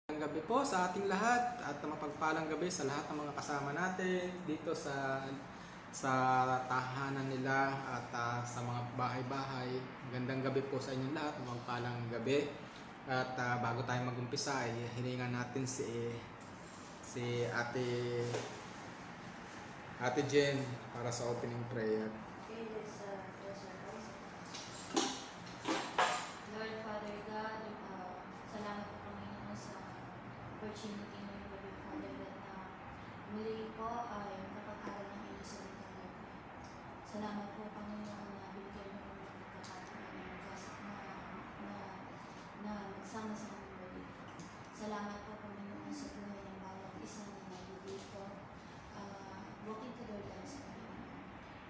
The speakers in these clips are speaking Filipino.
Gabi po sa ating lahat at mapagpalang gabi sa lahat ng mga kasama natin dito sa tahanan nila at sa mga bahay-bahay. Gandang gabi po sa inyong lahat, mapagpalang gabi. At bago tayo mag-umpisa ay hiningan natin si Ate Jen para sa opening prayer. Lord Father God, salamat po Panginoon sa opportunity ngayon gabi Father God na muli po ay makapag-aral ng inyong salita Lord. Salamat po Panginoon na binigyan mo ng pagkakataon na magsama sa aming muli. Salamat po Panginoon sa buhay ng bawat isa na nandito. Walking to their lives Panginoon.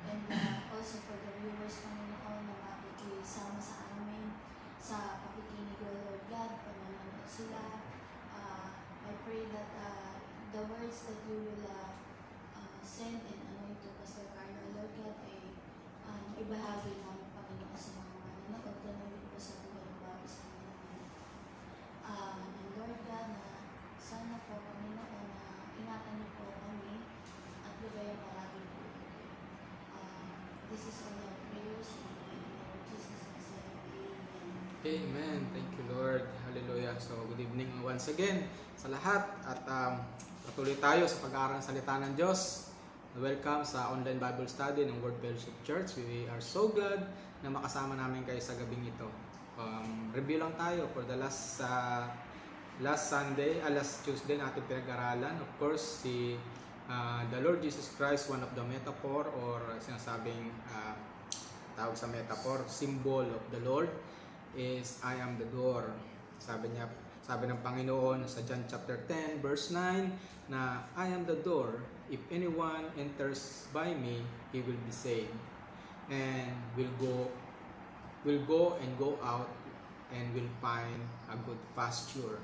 And also for the viewers Panginoon na makikisama sa amin sa pakikinig Lord God, pag nanonood sila. I pray that the words that you will send and anoint to Pastor Carlo Lord God ay ibahagi namin Panginoon sa mga manonood, ganun po sa buhay ng bawat isa namin. And Lord God, na sana po Panginoon na ingatan niyo po kami at lugayan palagi po. This is all our prayers in the name of Jesus and say, Amen. Amen. Thank you, Lord. Hallelujah. So, good evening once again sa lahat. At patuloy tayo sa pag-aaral ng salita ng Diyos. Welcome sa online Bible study ng World Fellowship Church. We are so glad na makasama namin kayo sa gabing ito. Review lang tayo for the last Tuesday natin pinag-aralan. Of course, the Lord Jesus Christ, one of the metaphor or sinasabing tawag sa metaphor, symbol of the Lord is I am the door. Sabi ng Panginoon sa John chapter 10 verse 9 na I am the door. If anyone enters by me, he will be saved and will go and go out and will find a good pasture.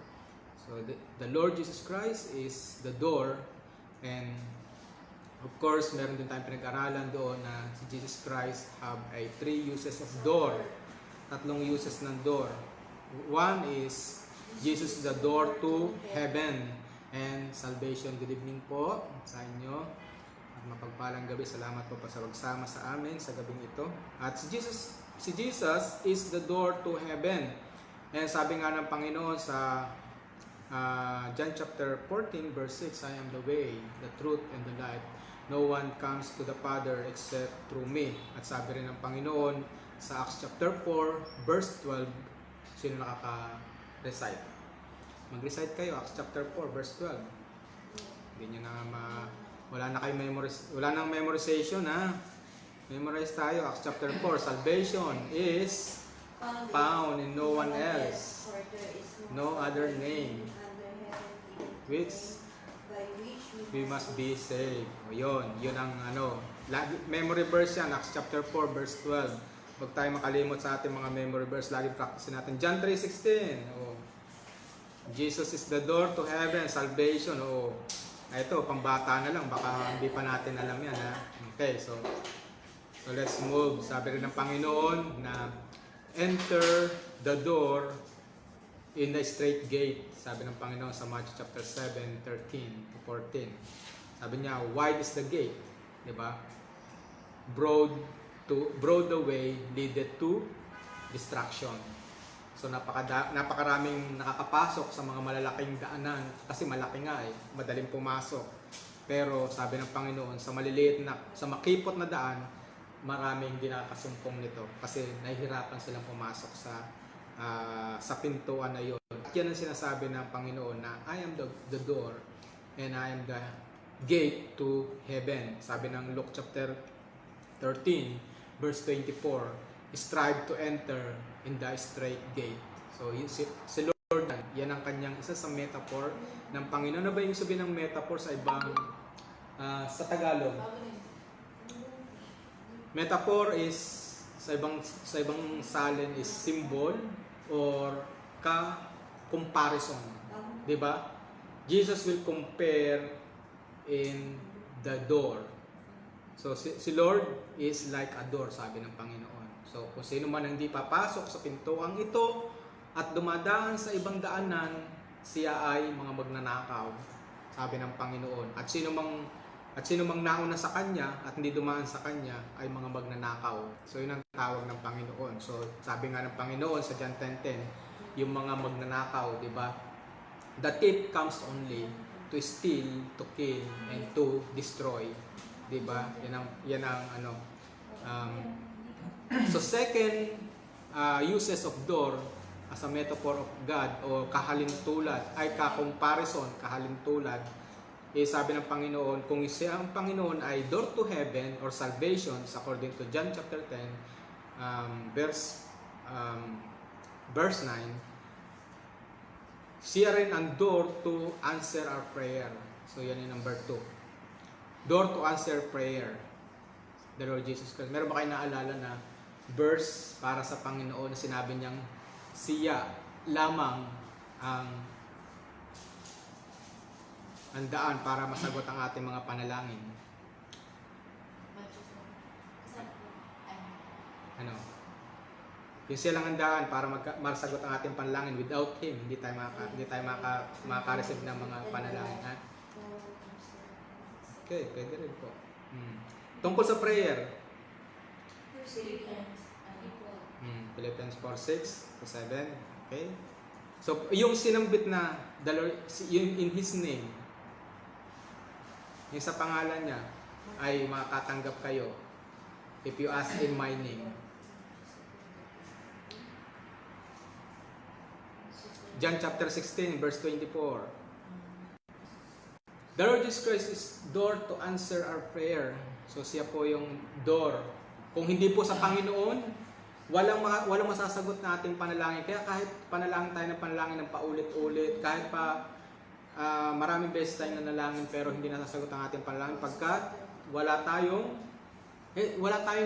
So the Lord Jesus Christ is the door, and of course meron din tayong pinag-aralan doon na si Jesus Christ have a 3 uses of door. Tatlong uses ng door. One is Jesus is the door to heaven and salvation. Good evening po sa inyo. At mapagpalang gabi. Salamat po sa pagsama sa amin sa gabing ito. At si Jesus is the door to heaven. And sabi nga ng Panginoon sa John chapter 14 verse 6, I am the way, the truth, and the life. No one comes to the Father except through me. At sabi rin ng Panginoon sa Acts chapter 4 verse 12, sino nakaka-recite? Mag-recite kayo, Acts chapter 4 verse 12. Hindi nyo na wala nang memorization ha. Memorize tayo, Acts chapter 4. Salvation is found in no one else, no other name which we must be saved. O yun ang memory verse yan, Acts chapter 4 verse 12. Huwag tayo makalimot sa ating mga memory verse. Lagi practice natin. John 3:16. Jesus is the door to heaven, salvation. Ito, pambata na lang. Baka hindi pa natin alam yan. Ha? Okay, so let's move. Sabi rin ng Panginoon na enter the door in the straight gate. Sabi ng Panginoon sa Matthew chapter 7, 13 to 14. Sabi niya, wide is the gate. Diba? Broad the way leaded to destruction. So napakaraming nakakapasok sa mga malalaking daanan kasi malaki nga madaling pumasok. Pero sabi ng Panginoon, sa makipot na daan, maraming hindi nakakasumpong nito kasi nahihirapan silang pumasok sa pintuan na yun. At yan ang sinasabi ng Panginoon na I am the door and I am the gate to heaven. Sabi ng Luke chapter 13 verse 24, strive to enter in the straight gate. So si Lord, yan ang kanyang isa sa metaphor ng Panginoon. Ano ba yung sabihin ng metaphor sa sa Tagalog? Metaphor is sa ibang salin is symbol or comparison. 'Di ba? Jesus will compare in the door. So si Lord is like a door, sabi ng Panginoon. So kung sino man ang hindi papasok sa pintuang ito at dumadaan sa ibang daanan, siya ay mga magnanakaw, sabi ng Panginoon. At sino mang nauna sa kanya at hindi dumaan sa kanya ay mga magnanakaw. So yun ang tawag ng Panginoon. So sabi nga ng Panginoon sa John 10:10, yung mga magnanakaw, di ba? The thief comes only to steal, to kill, and to destroy. Di ba? Yan ang ano. So second uses of door as a metaphor of God o kahalintulad ay comparison, kahalintulad, sabi ng Panginoon, kung siya ang Panginoon ay door to heaven or salvation according to John chapter 10 verse 9, siya rin ang door to answer our prayer. So yan yung number 2, door to answer prayer, the Lord Jesus Christ. Meron ba kayo naalala na verse para sa Panginoon na sinabi niyang siya lamang ang daan para masagot ang ating mga panalangin? Ano? Yung siya lang ang daan para masagot ang ating panalangin. Without Him, hindi tayo makaka-receive ng mga panalangin. Ha? Okay, pwede rin po. Tungkol sa prayer, Philippians 4:6-7. Okay? So, yung sinambit na the Lord, yung in His name, yung sa pangalan niya, ay makakatanggap kayo if you ask in my name. John chapter 16, verse 24. The Lord Jesus Christ is door to answer our prayer. So, siya po yung door. Kung hindi po sa Panginoon, walang masasagot na ating panalangin. Kaya kahit panalangin tayo ng panalangin ng paulit-ulit, kahit pa maraming beses tayo nanalangin pero hindi nasasagot ang ating panalangin pagkat wala tayong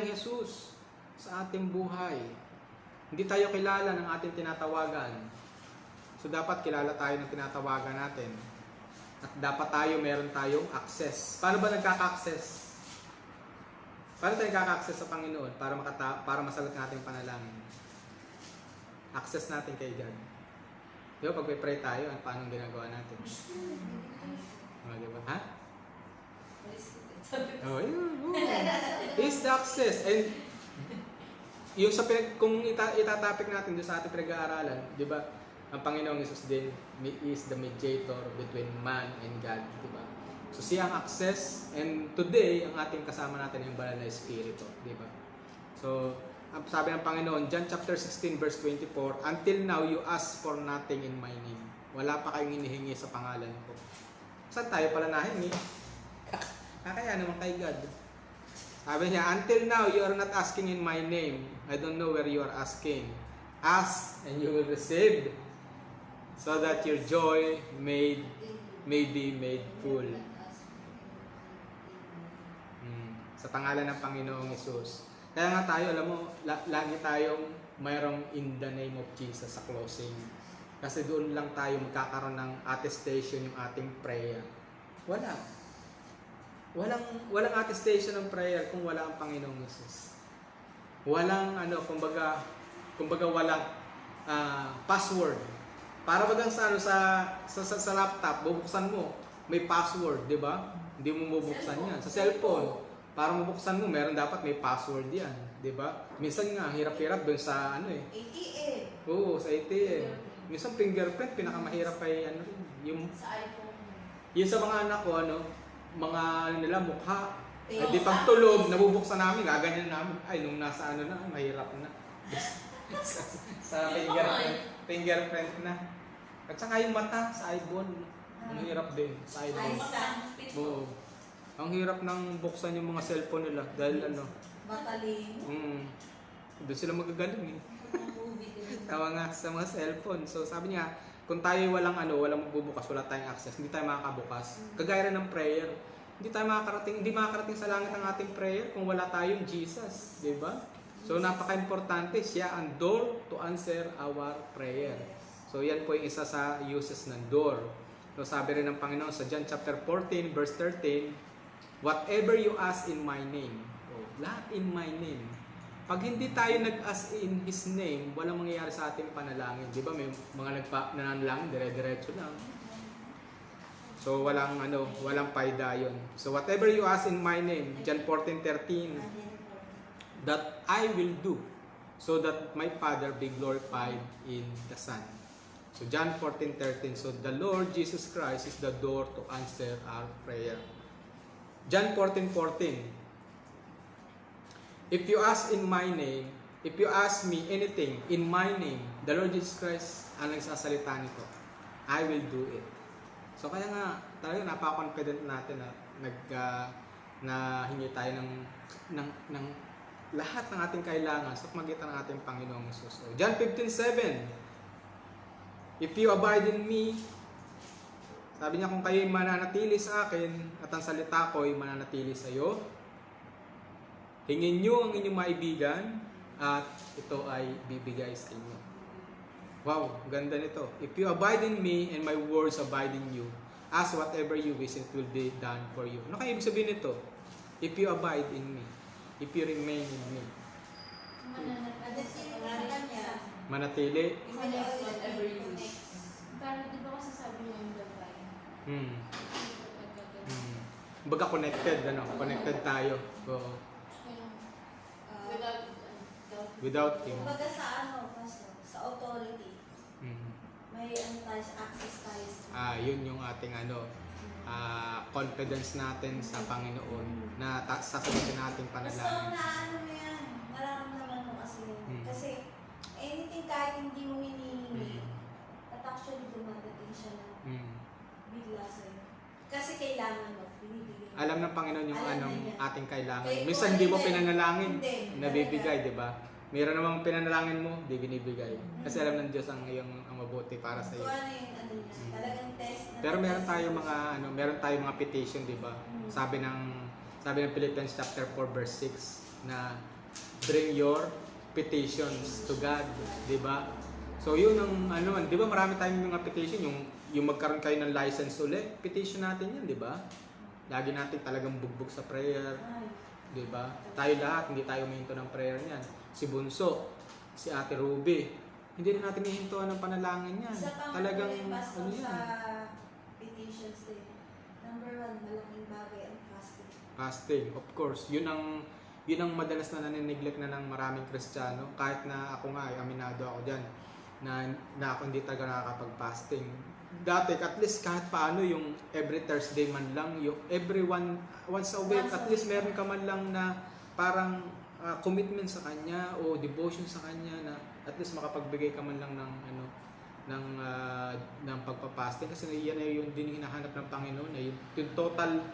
Jesus sa ating buhay. Hindi tayo kilala ng ating tinatawagan. So dapat kilala tayo ng tinatawagan natin. At dapat meron tayong access. Paano ba nagkaka-access? Paano tayo kaka-access sa Panginoon para masagot ng ating panalangin? Access natin kay God. Di ba, pag may pray tayo, paano ginagawa natin? Di ba? Ha? Oh, yun. Is the access. And yung kung itatopic natin doon sa ating pinag-aaralan, di ba, ang Panginoong Jesus din is the mediator between man and God. Di ba? So siya ang access, and today ang ating kasama natin ay yung banal na Espiritu, di ba? So sabi ng Panginoon, John chapter 16 verse 24, until now you ask for nothing in my name. Wala pa kayong hinihingi sa pangalan ko. Saan tayo pala nahingi? Kaya naman kay God. Sabi niya, until now you are not asking in my name. I don't know where you are asking. Ask and you will receive, so that your joy may be made full. Sa pangalan ng Panginoong Hesus. Kaya nga tayo, alam mo, lagi tayong mayroong in the name of Jesus sa closing. Kasi doon lang tayo magkakaroon ng attestation yung ating prayer. Walang attestation ng prayer kung wala ang Panginoong Hesus. Walang kumbaga walang password. Para bagang sa laptop, bubuksan mo, may password, di ba? Hindi mo bubuksan yan. Sa cellphone, para mabuksan mo, dapat may password yan, di ba? Minsan nga, hirap-hirap doon sa ATM. Oo, sa ATM. Minsan fingerprint, pinakamahirap ay yung Sa iPhone. yung sa mga anak ko, mga nila, mukha. Ay, di pagtulog, nabubuksan namin, gaganyan namin. Ay, nung nasa mahirap na. sa fingerprint na. At saka yung mata sa iPhone, ang hirap din sa iPhone. Oo. Ang hirap nang buksan yung mga cellphone nila dahil Matalino. Doon sila magagaling eh. Tawa nga sa mga cellphone. So sabi niya, kung tayo walang magbubukas, wala tayong access, hindi tayo makakabukas. Kagaya rin ng prayer. Hindi makakarating sa langit ang ating prayer kung wala tayong Jesus, di ba? So napaka-importante, siya ang door to answer our prayer. So yan po yung isa sa uses ng door. So sabi rin ng Panginoon sa John chapter 14 verse 13, whatever you ask in my name, lahat in my name, Pag hindi tayo nag-ask in His name, walang mangyayari sa ating panalangin. Di ba? May mga nananalangin, dire-diretso lang. So, walang paida yun. So, whatever you ask in my name, John 14:13, that I will do, so that my Father be glorified in the Son. So, John 14:13. So, the Lord Jesus Christ is the door to answer our prayer. John 14:14. If you ask in my name, if you ask me anything in my name, the Lord Jesus Christ ang nagsasalita nito, I will do it. So kaya nga, talaga napaka-confident natin na hingi tayo ng lahat ng ating kailangan sa pamagitan ng ating Panginoong Hesus. So, John 15:7. If you abide in me, sabi niya, kung kayo'y mananatili sa akin at ang salita ko'y mananatili sa iyo, hingin niyo ang inyong maibigan at ito ay bibigay sa inyo. Wow, ganda nito. If you abide in me and my words abide in you, ask whatever you wish, it will be done for you. Ano kaya ibig sabihin nito? If you abide in me, if you remain in me. Manatili. Whatever you wish. Pero di ba kasi sabi niya yung divine? Baga connected, connected tayo. Oo. Without Him. Kumbaga Pastor, sa authority, may tayo, access tayo sa Yun yung ating confidence natin sa Panginoon na sasagutin natin panalangin. Basta mo yan, nararamdaman mo kasi yun. Kasi anything kahit hindi mo hinihingi, at actually dumadating siya na bigla sa'yo. Kasi kailangan mo, binibigay. Alam ng Panginoon yung ating kailangan. Kaya Minsan hindi mo hindi, pinanalangin, hindi, nabibigay, di ba? Mayroon namang pinanalangin mo, di binibigay. Kasi alam ng Diyos ang mabuti para sa iyo. Kung ano yung talagang test. Pero meron tayong mga petition, di ba? Sabi ng Philippians chapter 4 verse 6 na bring your petitions to God, di ba? So yun ang di ba marami tayong mga petition, yung magkaroon kayo ng license ulit, petition natin yan, di ba? Lagi natin talagang bugbog sa prayer, di ba? Tayo lahat, hindi tayo huminto ng prayer niyan. Si Bunso, si Ate Ruby, hindi na natin hihintuan ng panalangin yan. Talagang sa yan. petitions din. Number 1, malaking bagay ang fasting. Fasting, of course. Yun ang madalas na nanineglect na ng maraming Kristiyano. Kahit na ako nga, aminado ako dyan, na ako hindi talaga nakakapag-fasting. Dati, at least kahit paano yung every Thursday man lang, yung once a week, at least meron ka man lang na parang commitment sa Kanya o devotion sa Kanya na at least makapagbigay ka man lang ng pagpapasting, kasi yan ay yung din hinahanap ng Panginoon, ay yung total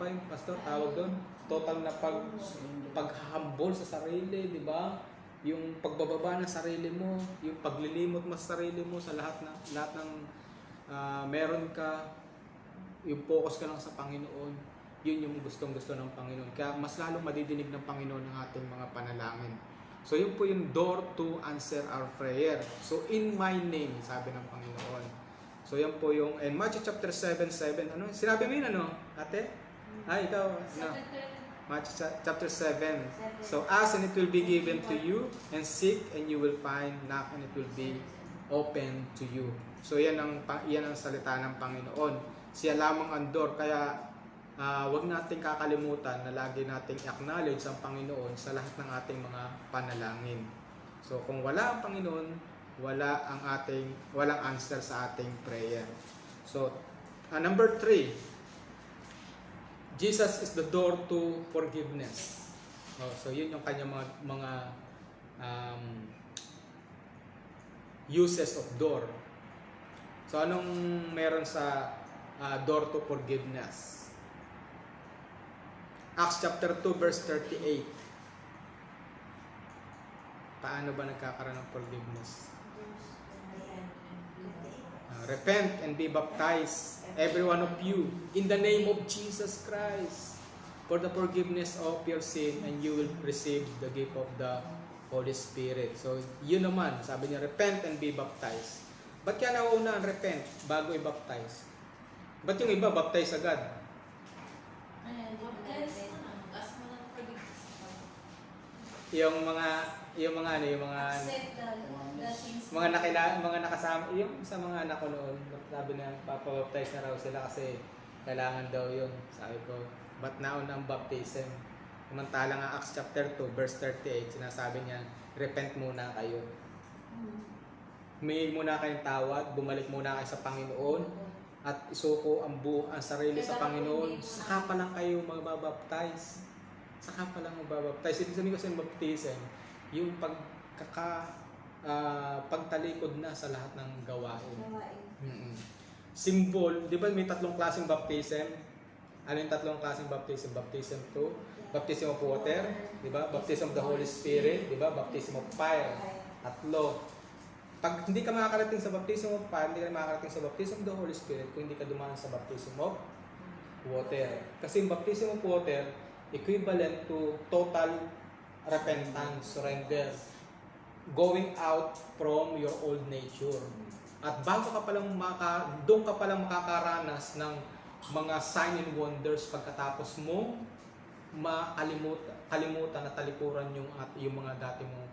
yung pastor tawag doon, total na paghahambol sa sarili, di ba? Yung pagbababa ng sarili mo, yung paglilimot mo sa sarili mo sa lahat ng meron ka, yung focus ka lang sa Panginoon. Yun yung gustong-gusto ng Panginoon. Kaya mas lalong madidinig ng Panginoon ang ating mga panalangin. So yun po yung door to answer our prayer. So in my name, sabi ng Panginoon. So yan po yung, and Matthew chapter 7:7, sinabi mo yun ate? Ikaw, Matthew chapter 7. So ask and it will be given to you, and seek and you will find, knock and it will be open to you. So yan ang salita ng Panginoon. Siya lamang ang door. Kaya wag nating kakalimutan na lagi nating acknowledge ang Panginoon sa lahat ng ating mga panalangin. So kung wala ang Panginoon, walang answer sa ating prayer. So number 3, Jesus is the door to forgiveness. So yun yung kanyang mga uses of door. So anong meron sa door to forgiveness? Acts chapter 2 verse 38. Paano ba nagkakaroon ng forgiveness? Repent and be baptized, every one of you, in the name of Jesus Christ, for the forgiveness of your sin, and you will receive the gift of the Holy Spirit. So, yun naman, sabi niya, repent and be baptized. Ba't kaya nauuna ang repent bago i-baptize? Ba't yung iba baptize agad? yung mga yung mga ano, yung mga Accept the sins. mga nakasama yung sa mga anak ko noon, sabi na papabaptize na raw sila kasi kailangan daw yun. Sabi ko, ba't nauna ang baptism? Samantalang ang Acts chapter 2 verse 38, sinasabi niya, repent muna kayo. Humingi muna kayong tawad, bumalik muna kayo sa Panginoon at isuko ang sarili sa Panginoon. Saka pa lang kayo magbabaptize. Saka pa lang magbabaptize. Ibig sabihin kasi ng baptism, yung pagtalikod na sa lahat ng gawain. Symbol, di ba may tatlong klaseng baptism? Ano yung tatlong klaseng baptism? Baptism 2, baptism of water, di ba? Baptism of the Holy Spirit, di ba? Baptism of fire. Tatlo. Pag hindi ka makakarating sa baptism of fire, hindi ka makakarating sa baptism of the Holy Spirit kung hindi ka dumaan sa baptism of water. Kasi yung baptism of water, equivalent to total repentance, surrender, going out from your old nature. At bago ka palang doon ka palang makakaranas ng mga sign and wonders pagkatapos mo kalimutan na talikuran yung mga dati mong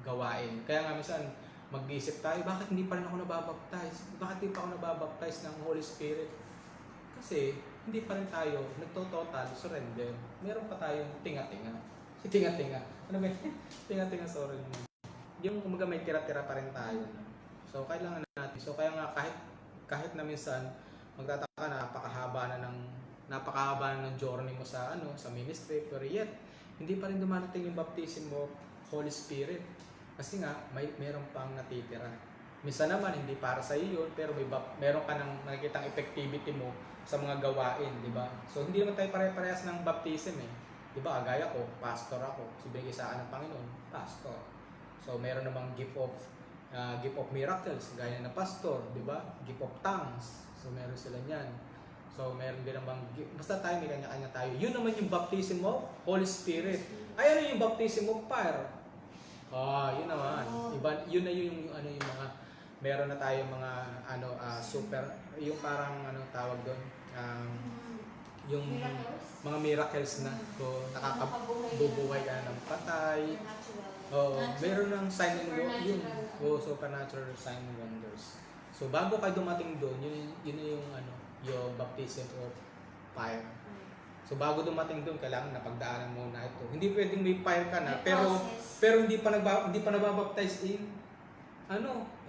gawain. Kaya nga minsan mag-isip tayo, bakit hindi pa rin ako nababaptize? Bakit hindi pa ako nababaptize ng Holy Spirit? Kasi hindi pa rin tayo nagto-total surrender. Meron pa tayong tinga-tinga. Tinga-tinga. Ano ba? Tinga-tinga surrender. Yung kumaga may tira-tira pa rin tayo. So kailangan natin. So kaya nga kahit na minsan magtataka na napakahaba na ng journey mo sa ministry, pero yet hindi pa rin dumarating yung baptism mo Holy Spirit. Kasi nga meron pang natitira. Minsan naman hindi para sa iyo yun, pero meron ka nang nakikitang effectivity mo sa mga gawain, di ba? So hindi naman tayo pare-parehas ng baptism eh. Di ba? Gaya ko, pastor ako. Sibigay sa akin ng Panginoon, pastor. So meron namang gift of miracles, gaya na pastor, di ba? Gift of tongues. So meron sila niyan. So meron din namang basta tayo may kanya-kanya tayo. Yun naman yung baptism of Holy Spirit. Ay ano yung baptism of fire? Yun naman. Yun na yung mga meron na tayo mga super yung parang tawag doon. Yung mga miracles na nakakabubuhay ka ng patay. Meron ng sign and wonders, supernatural sign and wonders. So bago kayo dumating doon, yun yung yung baptism of fire. So bago dumating doon, kailangan na pagdaanan muna ito. Hindi pwedeng may fire ka na, pero hindi pa nababaptize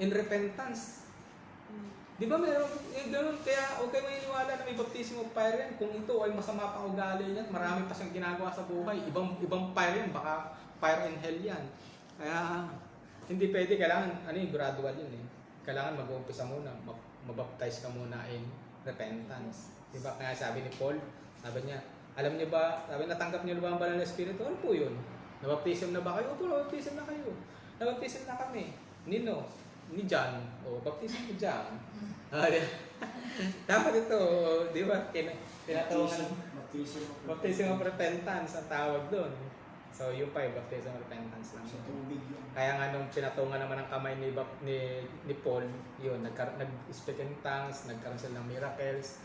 in repentance. Di ba meron ganoon, kaya okay maniniwala na may baptism of fire yan. Kung ito ay masama pang ugali niyan, marami pa siyang ginagawa sa buhay. Ibang fire yan, baka fire and hell yan. Kaya hindi pwede, kailangan gradual yun eh. Kailangan mag-uumpisa muna, mabaptize ka muna in repentance. Di ba? Kaya sabi ni Paul, sabi niya, alam niyo ba, natanggap niyo ba ang banal na espiritu? Ano po yun? Nabaptism na ba kayo? Opo, nabaptism na kayo. Nabaptism na kami. Nino? Ni John. Baptism ni John. Dapat ito, di ba? Tinatawag baptism of repentance ang tawag doon. So, yung pa yung baptism of repentance lang. Kaya nga nung pinatungan naman ang kamay ni Paul, yun, nag-speak in tongues, nagkaroon sila ng miracles,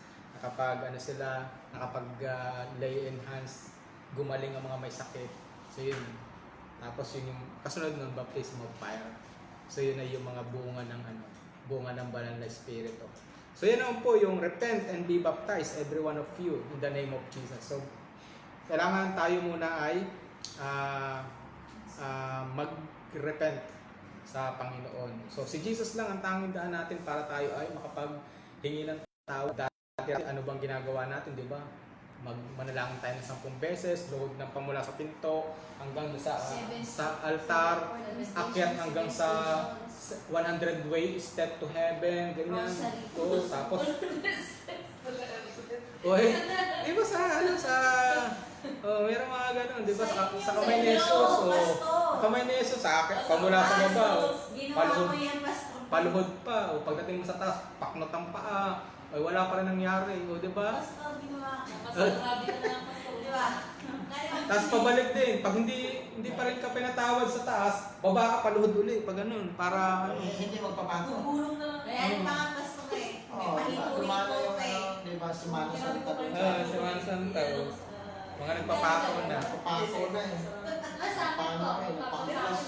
nakapag-lay in hands, gumaling ang mga may sakit. So, yun. Tapos yun yung kasunod ng baptism of fire. So, yun na yung mga bunga ng banal na espiritu. So, yun naman po yung repent and be baptized, every one of you, in the name of Jesus. So, kailangan tayo muna ay mag-repent sa Panginoon. So, si Jesus lang ang tanging daan natin para tayo ay makapaghingi ng tawad. Dati, ano bang ginagawa natin, di ba? Manalangin tayo ng 10 beses, luhod ng pamula sa pinto, hanggang sa altar, akyat hanggang sa 100 way step to heaven, ganyan. Tapos, di ba mayroong mga ganun, di ba? Sa kamay ni Jesus, kamay ni Jesus, pamula sa baba, paluhod pa, pagdating mo sa taas, paknot ang paa, ay wala pa rin nangyari, di ba? Tapos pabalik din, pag hindi pa rin ka pinatawad sa taas, baba ka, paluhod uli, pag ganun, para hindi magpapago. Gumulong na. Ayan, mga pasto Lumano yung di ba, Semana Santa. Semana Santa. Mga nagpapako na. Papako na eh. Masabi Paano po. kayo? Pangklas.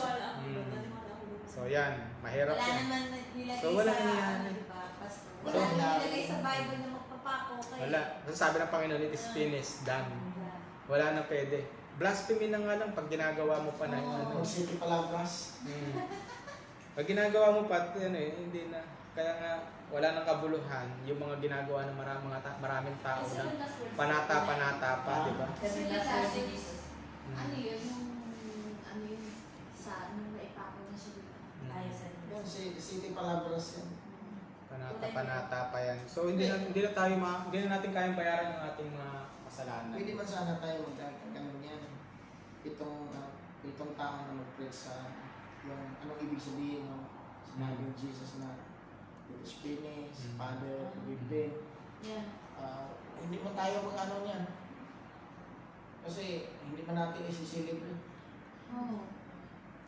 So yan, mahirap Wala yan. naman nilagay So, walang sa, nangyayari. ano, diba, pastor? So, Wala naman nilagay sa Bible na magpapako kayo. Wala. Kasi sabi ng Panginoon, it is finished, done. Wala na pwede. Blasphemy na nga lang pag ginagawa mo pa na yung ano. Ang City Palabras. Pag ginagawa mo pa, ano eh, hindi na. Kaya nga, wala nang kabuluhan yung mga ginagawa ng maraming tao na panata-panata pa, di ba? Kasi last Jesus. Mm. Ano yun? Ano yun? Sa nung naipako na siya dito. Yan, City Palabras yan. Panata-panata pa yan. So hindi na natin kayang bayaran yung ating mga kasalanan. Pwede man sana tayo magkakaroon yan. Itong tao na mag-preach sa yung anong ibig sabihin ng sinabi ng Jesus na it is finished, Father, we've been. Yan. Hindi man tayo mag-ano niyan. Kasi hindi man natin isisilip yun. Oo.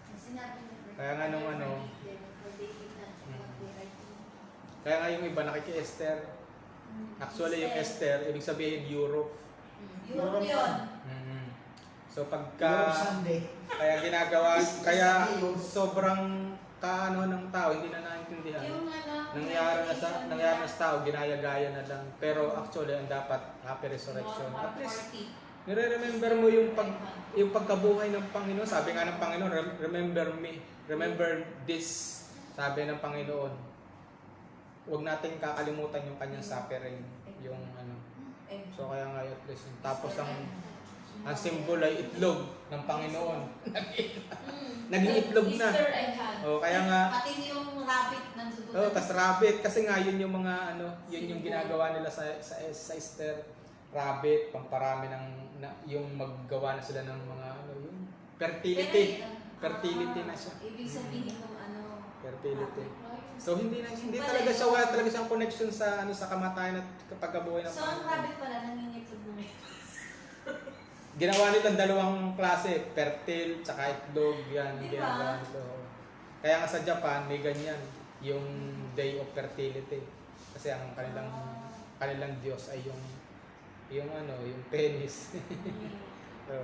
Kasi sinabi niya, Kaya nga nung ano, for David na kaya nga yung iba nakiki-Esther. Actually yung Esther, ibig sabihin Europe. Europe yun. So Europe pagka Sunday. kaya ginagawa, kaya sobrang kaano ng tao, hindi na naintindihan. Yung ano, Nangyari na sa tao, ginaya-gaya na lang. Pero actually, ang dapat happy resurrection. At least, nire-remember mo yung pagkabuhay ng Panginoon. Sabi nga ng Panginoon, remember me. Remember this. Sabi ng Panginoon. Huwag nating kakalimutan yung kanyang suffering. Yung ano. So kaya nga at least. Tapos ang symbol ay itlog ng Panginoon. Naging itlog na. Easter egg hunt. O kaya nga, Pati yung rabbit ng subukan. oh, tas rabbit kasi nga yun yung mga ano, yun yung ginagawa nila sa Easter, rabbit, pamparami ng yung maggawa na sila ng mga ano, yung fertility. Fertility na siya. Ibig sabihin ng ano, Fertility. So wala talaga siyang connection sa ano sa kamatayan at pagkabuhay ng So ang Panginoon. rabbit pala nangingitlog ng Ginawa nilang dalawang klase, fertile tsaka itlog, yan Diba? ginagawa nito. Kaya nga sa Japan may ganyan, yung day of fertility. Kasi ang kanilang Diyos ay yung penis. So,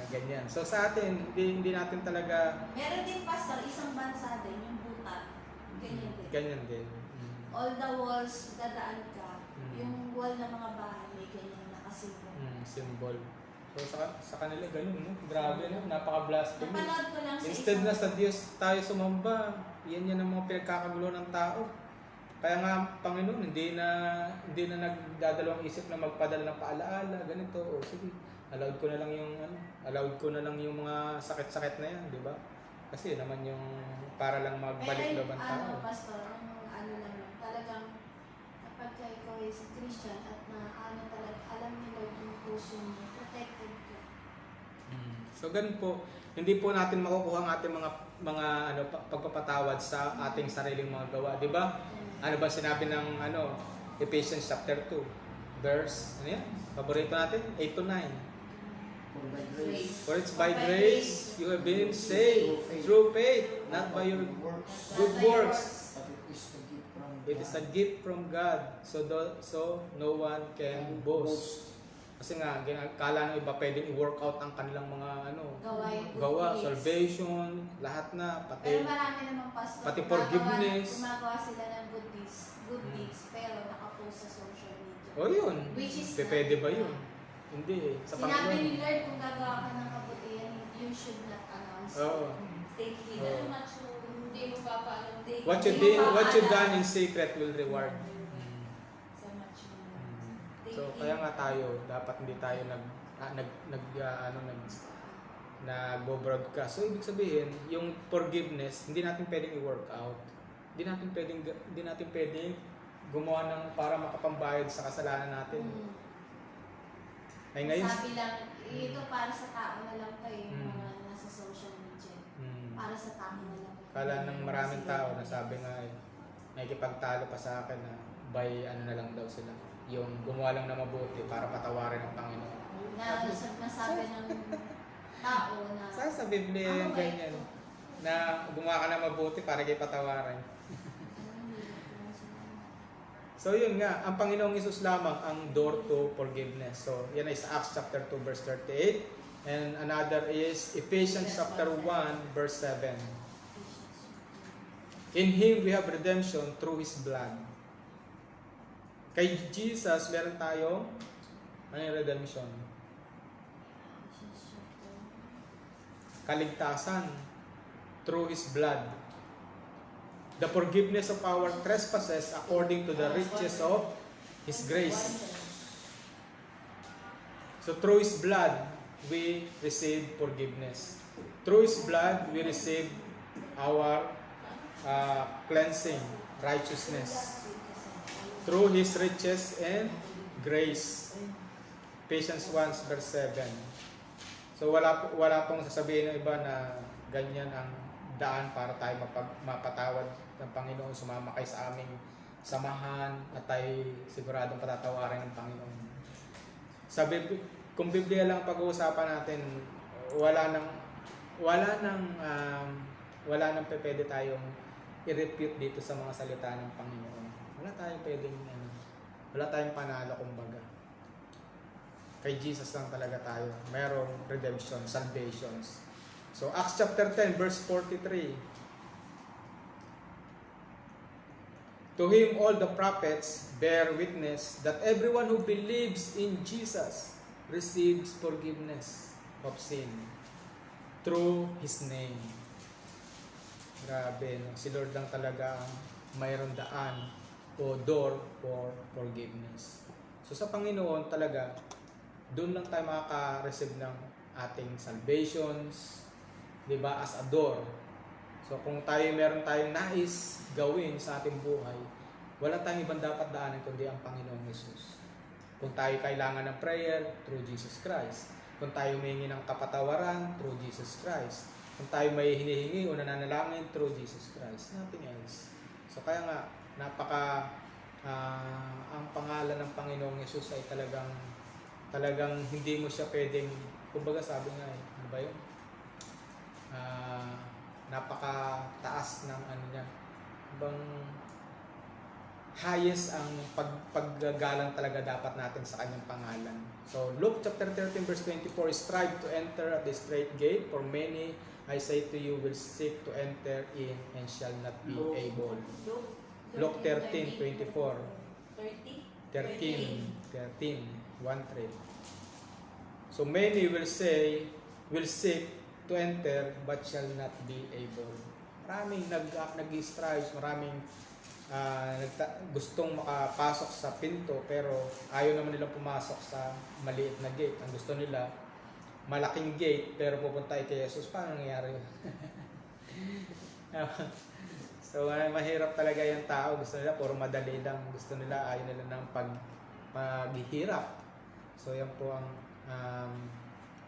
ganyan. So sa atin, hindi natin talaga Meron din pastor, isang bansa din, yung Bhutan. Ganyan din. ganyan din. All the walls, dadaan ka, Mm. yung wall ng mga bahay, may ganyan nakasimbol. Symbol. So sa kanila ganun, no? Grabe, no? Napaka-blasphemy. Napanood ko lang sa Instead na sa Diyos tayo sumamba, yan ang mga pinagkakagulo ng tao. Kaya nga, Panginoon, hindi na nagdadalawang isip na magpadala ng paalaala, ganito, o sige, allowed ko na lang yung mga sakit-sakit na yan, di ba? Kasi naman yung para lang magbalik loob ang tao. Ano, pastor, ano lang, talagang kapag ikaw is Christian at talaga, alam niyo yung puso mo, protected ka. So ganun po, hindi po natin makukuha ang ating mga pagpapatawad sa ating sariling mga gawa, di ba? Ano ba sinabi ng Ephesians chapter 2, verse, ano yan? Paborito natin, 8 to 9. For by grace. For it's by grace you have been saved through faith, not by your good works. But it is the gift from It is a gift from God, so no one can boast. Kasi nga, kala ng iba pwedeng i-work out ang kanilang mga gawa, salvation, lahat na, Pero marami naman pastor, pati forgiveness. gumagawa sila ng good deeds, pero nakapost sa social media. O yun, Which is pwede ba yun? Hindi eh, sa Sinabi ni Panginoon. Lord, kung gagawa ka ng kabutihan, you should not announce. Oo. Take heed. Oo. Hindi mo papaalam. What you done in secret will reward. Sa much more. So kaya nga tayo, dapat hindi tayo nag-broadcast. So ibig sabihin, yung forgiveness, hindi natin pwedeng i-work out. Hindi natin pwedeng gumawa ng para makapambayad sa kasalanan natin. Ay ngayon, Sabi lang, ito para sa tao na lang kayo, yung Mm. mga nasa social media. mm, Para sa tao na lang. kala ng maraming tao na sabi nga eh, nakikipagtalo pa sa akin na by na lang daw sila. Yung gumawa lang na mabuti para patawarin ng Panginoon. Nasabi ng tao na Sa Biblia yung ba ganyan. ito? Na gumawa ka na mabuti para kay patawarin. So yun nga, ang Panginoong Hesus lamang ang door to forgiveness. So yan is Acts chapter 2 verse 38. And another is Ephesians chapter 1 verse 7. In Him we have redemption through His blood. Kay Jesus, meron tayong ano yung redemption? Kaligtasan through His blood. The forgiveness of our trespasses according to the riches of His grace. So through His blood, we receive forgiveness. Through His blood, we receive our cleansing, righteousness. Through His riches and grace. Ephesians 1 verse 7. So wala pong sasabihin ng iba na ganyan ang daan para tayo mapatawad ng Panginoon, sumama kayo sa aming samahan at tayo siguradong patatawarin ng Panginoon. Kung Biblia lang pag-uusapan natin, wala nang pwede tayong i-refute dito sa mga salita ng Panginoon. Wala tayong panalo kumbaga. Kay Jesus lang talaga tayo. Merong redemption, salvations. So Acts chapter 10 verse 43. To Him all the prophets bear witness that everyone who believes in Jesus receives forgiveness of sin through His name. Grabe, no? Si Lord lang talaga ang mayroong daan o door for forgiveness. So sa Panginoon talaga, doon lang tayo makaka-receive ng ating salvations, diba, as a door. So kung meron tayong nais gawin sa ating buhay, wala tayong ibang dapat daanan kundi ang Panginoong Hesus. Kung tayo kailangan ng prayer, through Jesus Christ. Kung tayo humingi ng kapatawaran, through Jesus Christ. Kung tayo may hinihingi o nananalangin, through Jesus Christ. Nothing else. So kaya nga, ang pangalan ng Panginoong Hesus ay talagang hindi mo siya pwedeng, kumbaga sabi nga ano ba yun? Napakataas ng ano niya. Bang highest ang paggagalang talaga dapat natin sa kanyang pangalan. So Luke chapter 13 verse 24, strive to enter at the straight gate, for many, I say to you, will seek to enter in and shall not be able. Luke 13:24. 13, 1-3. So many will seek to enter but shall not be able. Maraming nag-strive, maraming gustong makapasok sa pinto pero ayaw naman nilang pumasok sa maliit na gate. Ang gusto nila, malaking gate pero pupunta kay Jesus. Paano nangyayari yun? So mahirap talaga yung tao. Gusto nila puro madali lang. Gusto nila, ayaw nila ng paghihirap. So yan po ang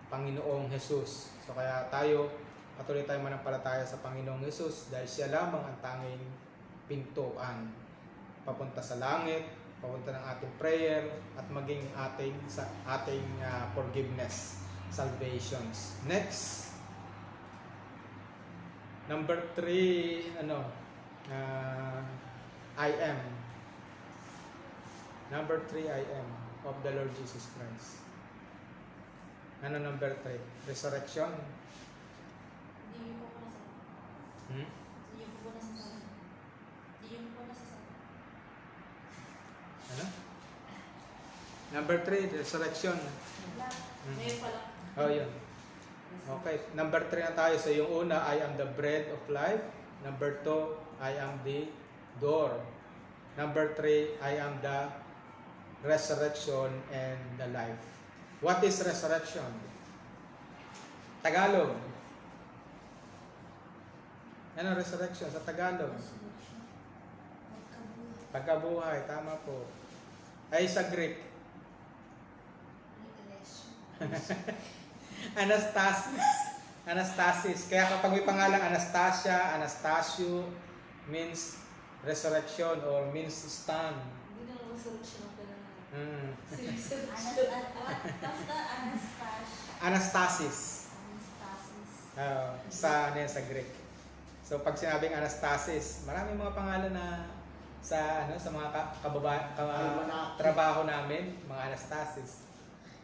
Panginoong Jesus. So kaya patuloy tayo manampalataya sa Panginoong Jesus dahil siya lamang ang tanging pintuan papunta sa langit, papunta ng ating prayer at maging ating forgiveness, salvations. Next, number 3, I am. Number 3, I am of the Lord Jesus Christ. Ano number 3? Resurrection. Hindi po ko nasasabi. Hindi po ko nasasabi. Ano? Number 3, resurrection. Ngayon pala. Oh, yun. Okay. Number 3 na tayo. So, yung una, I am the bread of life. Number 2, I am the door. Number 3, I am the resurrection and the life. What is resurrection? Tagalog. Ano resurrection sa Tagalog? Pagkabuhay, tama po. Ay sa Greek. Anastasis. Kaya kapag may pangalang Anastasia, Anastasio means resurrection or means stand. Hindi na resurrection ang pala. Anastasis. Sa Greek. So pag sinabing Anastasis, maraming mga pangalan na sa ano sa mga trabaho namin, mga anastasis.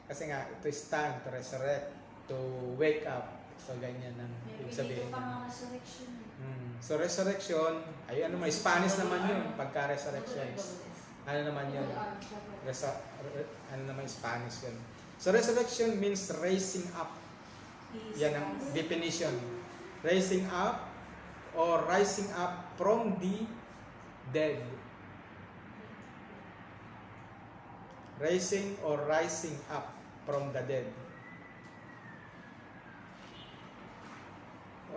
Kasi nga ito is time to resurrect, to wake up. So ganyan ang ibig sabihin. pa mga resurrection. So resurrection, ay ano may Spanish naman yun pagka resurrection. Ano naman yun? Ano naman Spanish yun? So resurrection means raising up. Yan ang definition. Raising up or rising up from the dead. Raising or rising up from the dead.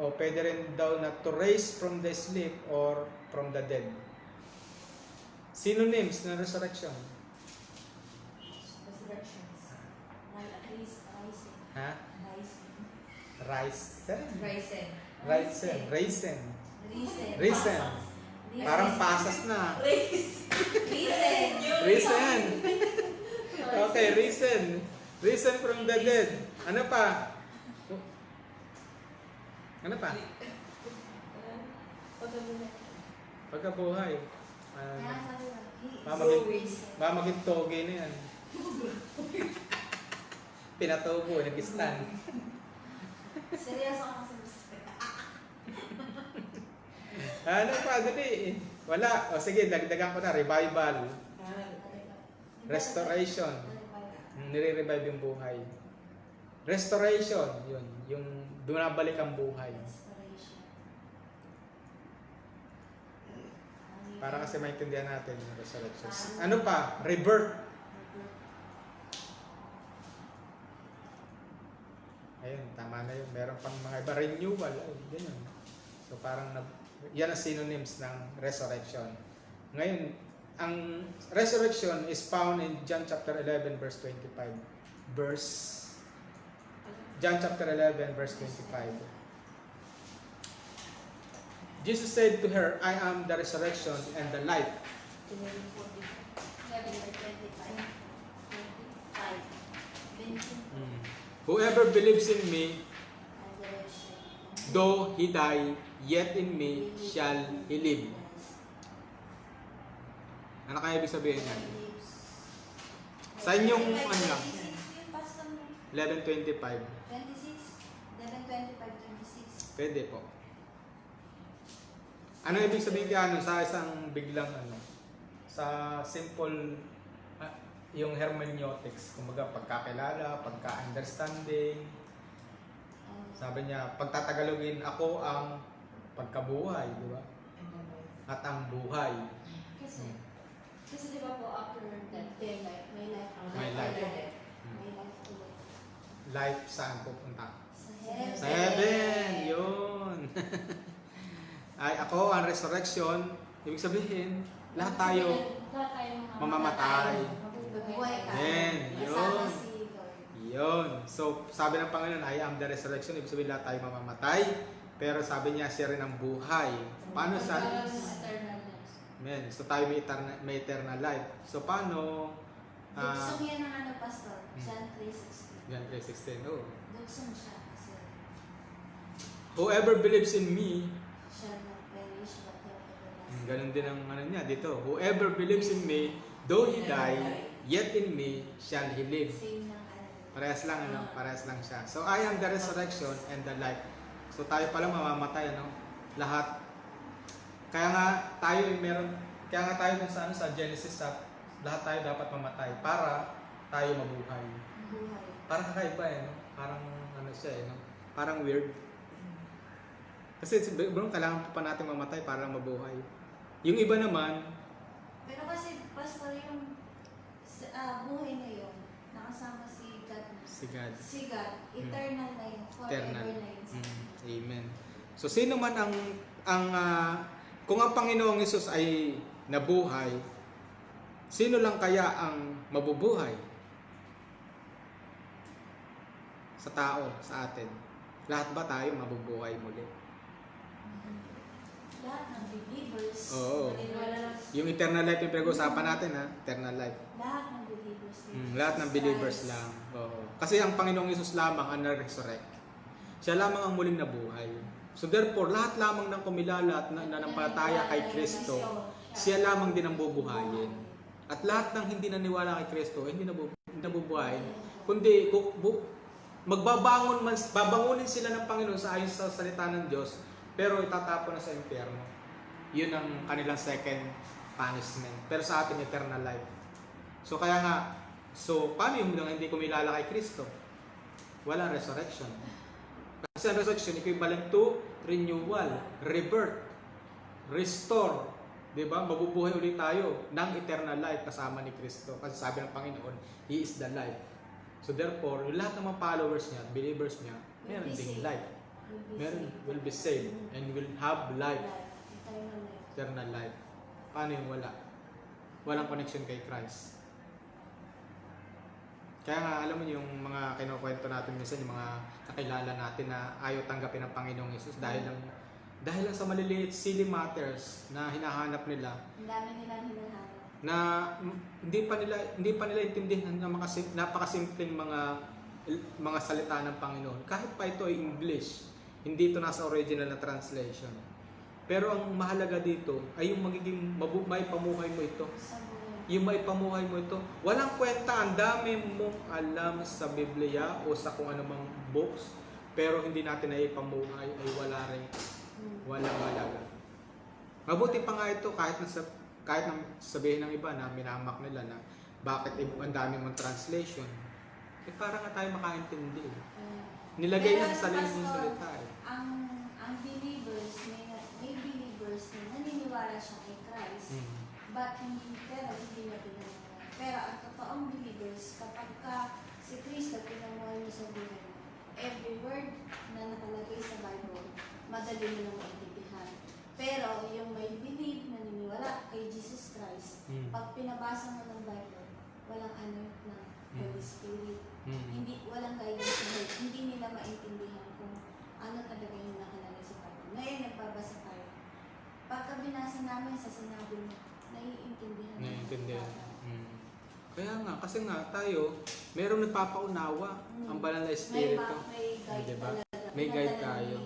O pwede rin daw na to raise from the sleep or from the dead. Synonyms ng resurrection. Resurrections. Rising. Ha? Rising. Risen. Risen. Risen. Risen. Risen. Parang pasas na. Risen. Risen. Okay, risen. Risen from the dead. Ano pa? Ano pa? Pagkabuhay. Mamaging toge na yan. Pinatubo, nag-stand. Seryoso ka kasi. Ano pa? Dali. Wala. O sige, dagdagan ko na. Revival. Restoration. Nire-revive yung buhay. Restoration. Yun. Yung bumabalik ang buhay. Para kasi maintindihan natin yung resurrection. Ano pa? Rebirth. Ayun, tama na yun. Meron pang mga iba. Renewal. Ay, ganyan. So parang yan ang synonyms ng resurrection. Ngayon, ang resurrection is found in John chapter 11 verse 25. John chapter 11 verse 25. Jesus said to her, I am the resurrection and the life. Whoever believes in me, though he die, yet in me shall he live. Ano kaya ibig sabihin yan? Sa inyong ano lang? 11:25. 26, 11:25, 26. Pwede po. Ano ibig sabihin kaya sa isang biglang ano? Sa simple yung hermeneutics, kumbaga pagkakilala, pagka-understanding. Sabi niya, pagtatagalogin ako ang pagkabuhay, di ba? At ang buhay. Kasi di ba po after that day, like, may life. May life. May life ulit. Life saan pupunta? Sa heaven. Sa heaven! Yun! Ay, ako ang resurrection. Ibig sabihin, lahat tayo mamamatay. Mabubuhay ka. Amen. Kasama Yun. si Lord. Yun. So, sabi ng Panginoon, I am the resurrection. Ibig sabihin, lahat tayo mamamatay. Pero sabi niya, siya rin ang buhay. Paano sa... Amen. So, tayo may eternal life. So, paano... Dugsong yan ang ano, Pastor? John 3:16. John 3:16. Oh. Dugsong siya kasi Whoever believes in me, shall not perish but have everlasting. ganun din ang ano niya dito. Whoever believes in me, though he die, yet in me shall he live. Same ng ano. Parehas lang, ano? Parehas lang siya. So, I am the resurrection and the life. So, tayo palang mamamatay, ano? Lahat. Kaya nga tayo dun sa, ano, sa Genesis, lahat tayo dapat mamatay para tayo mabuhay. Buhay. Parang kakaiba, eh, no? Parang, ano siya, eh, no? Parang weird. Kasi, bro, kailangan pa natin mamatay para mabuhay. Yung iba naman, Pero kasi, Pastor, yung buhay na yun, nakasama si God. si God. Si God, eternal na yun. Eternal. Forever na yun. Amen. So, sino man kung ang Panginoong Hesus ay nabuhay, sino lang kaya ang mabubuhay? Sa tao, sa atin. Lahat ba tayo mabubuhay muli? Lahat ng believers. Oo. Wala, Yung eternal life yung pinag-uusapan natin, ha? Eternal life. lahat ng believers. Lahat ng believers lang. Oo. Kasi ang Panginoong Hesus lamang ang na-resurrect. Siya lamang ang muling nabuhay. So therefore, lahat lamang ng kumilala at nananampalataya kay Kristo siya lamang din ang bubuhayin. At lahat ng hindi naniwala kay Kristo, hindi nabubuhayin. Kundi, babangunin sila ng Panginoon sa ayon sa salita ng Diyos, pero itatapon na sa impyerno. Yun ang kanilang second punishment. Pero sa atin, eternal life. So kaya nga, paano yung hindi kumilala kay Kristo? Walang resurrection. Kasi ang resurrection, equivalent to renewal, rebirth, restore. Diba? Mabubuhay ulit tayo ng eternal life kasama ni Kristo. Kasi sabi ng Panginoon, He is the life. So therefore, yung lahat ng mga followers niya, believers niya, meron ding life. Will be saved and will have life. Eternal life. Paano yung wala? Walang connection kay Christ. Kaya nga, alam mo yung mga kinukwento natin minsan, yung mga kakilala natin na ayaw tanggapin ng Panginoong Yesus dahil lang sa maliliit silly matters na hinahanap nila. Ang dami nilang hinahanap. Na hindi pa nila intindihan ng napakasimpleng mga salita ng Panginoon. Kahit pa ito ay English, hindi ito nasa original na translation. Pero ang mahalaga dito ay yung magiging maipamuhay mo ito. Yung maipamuhay mo ito. Walang kwenta, ang dami mong alam sa Biblia o sa kung anumang books, pero hindi natin naipamuhay ay walang halaga. Mabuti pa nga ito kahit na sabihin ng iba na minamak nila na bakit ang dami mong translation. Para nga tayo makaintindi. Nilagay lang sa sarili mong salita. Ang believers, may believers na naniniwala siya kay Christ, but hindi niya pinaniniwala. Pero ang totoong believers, kapag si Kristo pinamuhay niya sa buhay mo, every word na nakalagay sa Bible, madali mo nang maintindihan. Pero yung may believe, naniniwala kay Jesus Christ, pag pinabasa mo ng Bible, walang ano ng Holy Spirit. Walang guidance ng Lord. Hindi nila maintindihan kung ano talaga yung nakalagay sa Bible. Ngayon, nagbabasa tayo. Pagka binasa namin sa sinabi mo, naiintindihan. Kaya nga, kasi nga tayo, merong nagpapaunawa ang banal na Espiritu. May guide diba? talaga. May guide tayo.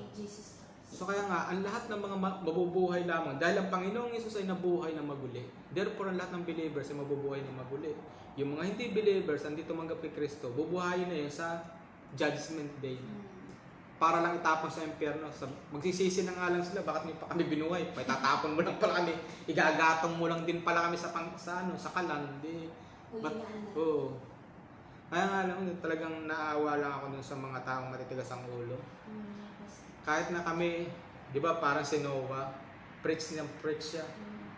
So kaya nga, ang lahat ng mga mabubuhay lamang, dahil ang Panginoong Yesus ay nabuhay na maguli. Therefore, ang lahat ng believers ay mabubuhay na maguli. Yung mga hindi believers, hindi tumanggap kay Kristo, bubuhayin na yun sa Judgment Day. Para lang itapon sa impyerno. Magsisisi na nga lang sila, bakit may pa kami binuhay? May tatapon mo lang pala kami. Igagatong mo lang din pala kami sa kalan. Oo. Kaya nga lang, talagang naawa lang ako dun sa mga taong matitigas ang ulo. Kahit na kami, di ba parang si Noah, preach siya.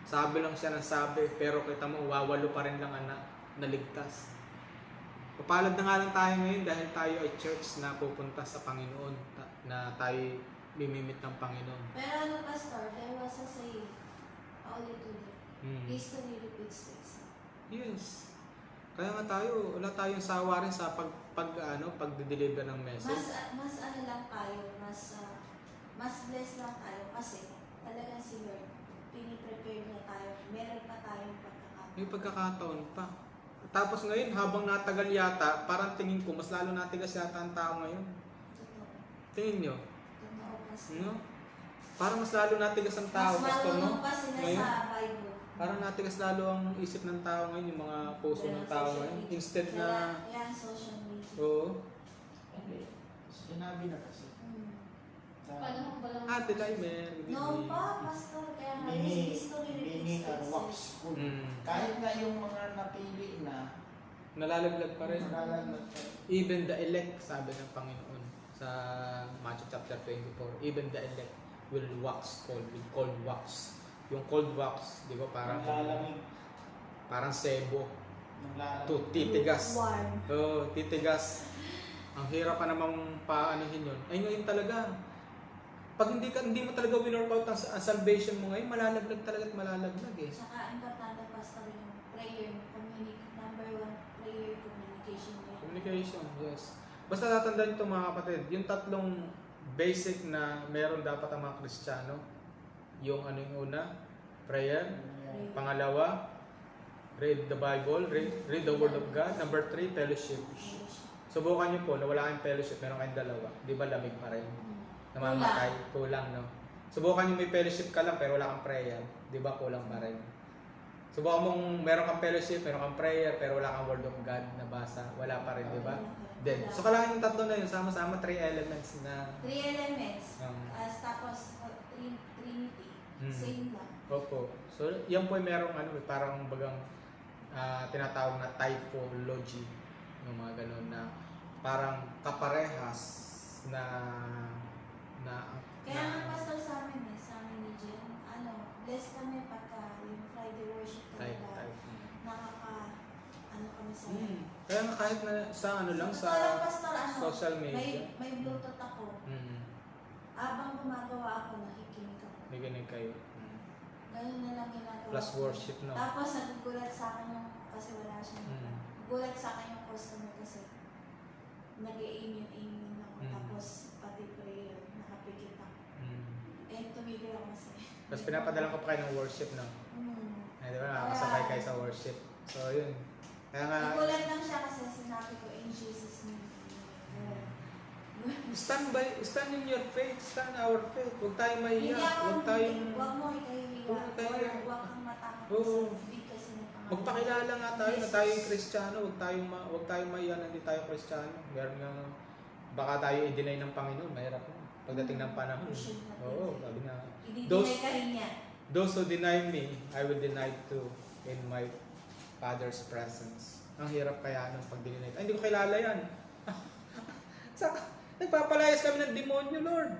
Sabi lang siya ng sabi, pero kita mo, wawalo pa rin lang anak, naligtas. Papalad na nga lang tayo ngayon dahil tayo ay church na pupunta sa Panginoon, na tayo mimimit ng Panginoon. Pero ano, Pastor, there was a saying, paulit-ulit, history repeats itself. Yes. Kaya nga tayo, wala tayong sawa rin sa pagde-deliver ng message. Mas ano lang tayo, mas blessed lang tayo kasi talagang si Lord, piniprepare niya tayo, meron pa tayong pagkakataon. May pagkakataon pa. Tapos ngayon, habang natagal yata, parang tingin ko, mas lalo natigas yata ang tao ngayon. Totoo. Tingin nyo? Totoo kasi. No? Parang mas lalo natigas ang tao, mas Pastor, no? marunong pa sila Ngayon, sa Bible. parang natigas lalo ang isip ng tao ngayon, yung mga puso ng tao ngayon. Instead na... Yan, social media. Oo. Sinabi na kasi. Panahon pa lang. Tilaymer. Noon pa, Pastor, kaya nga history Meaning repeats wax itself. good. Kahit nga yung mga napili na, Nalalaglag pa rin. nalalaglag pa rin. Even the elect, sabi ng Panginoon sa Matthew chapter 24, even the elect will wax cold with cold wax. Yung cold wax, di ba, Naglalamig. parang sebo. Naglalamig. Titigas. Warm. Oo, titigas. Ang hirap pa namang paanohin yun. Ay ngayon talaga, pag hindi mo talaga winorkout ang salvation mo ngayon, malalaglag talaga at malalaglag eh. Saka importante, Pastor, yung prayer, number one, prayer, communication. Communication, yes. Basta tatandaan ito mga kapatid, yung tatlong basic na meron dapat ang mga Kristiyano. Yung yung una, prayer. Pangalawa, read the Bible, read the Word of God. Number 3, fellowship. Subukan nyo po na wala kayong fellowship, meron kayong dalawa. Di ba lamig pa rin? Namamatay, kulang, no? Subukan nyo may fellowship ka lang pero wala kang prayer. Di ba kulang pa rin? Subukan mong meron kang fellowship, meron kang prayer, pero wala kang word of God na basa. Wala pa rin, di ba? Then, so kailangan yung tatlo na yun, sama-sama, 3 elements na... 3 elements. Um, Tapos, Trinity. Same lang. Opo. So, yan po ay merong ano, parang bagang tinatawag na typology. Yung mga ganun na parang kaparehas na Kaya nga pastor sa amin ni Jen, blessed kami pagka yung Friday worship talaga. Kami sa Kaya nga kahit na sa ano lang, sa pastor, social media. may Bluetooth ako. Habang gumagawa ako, nakikinig ako. Nakikinig kayo. Ganun na lang ginagawa. Plus worship, no? Tapos nagugulat sa akin yung, kasi wala siya. Nagugulat sa akin yung customer kasi nag-i-amen ako. Tapos pati prayer, nakapikit ako. Tumigil ako kasi. Tapos pinapadala ko pa kayo ng worship, no? Ay, di ba? Nakakasabay kayo sa worship. So, yun. Kaya nga... Nagulat lang siya kasi sinabi ko, in Jesus' name. Stand in your faith, stand our faith. Huwag tayong mahiya. Huwag mo ikahiya. Huwag kang matakot. Oo. Hindi kasi ng pangalan. Magpakilala nga tayo na tayo yung Kristiyano. Huwag tayong mahiya na hindi tayo Kristiyano. Meron nga, baka tayo i-deny ng Panginoon. Mahirap na. Pagdating ng panahon. Oo, sabi na. Those who deny me, I will deny too in my Father's presence. Ang hirap kaya nung pag-deny. Ay, hindi ko kilala yan. Nagpapalayas kami ng demonyo, Lord.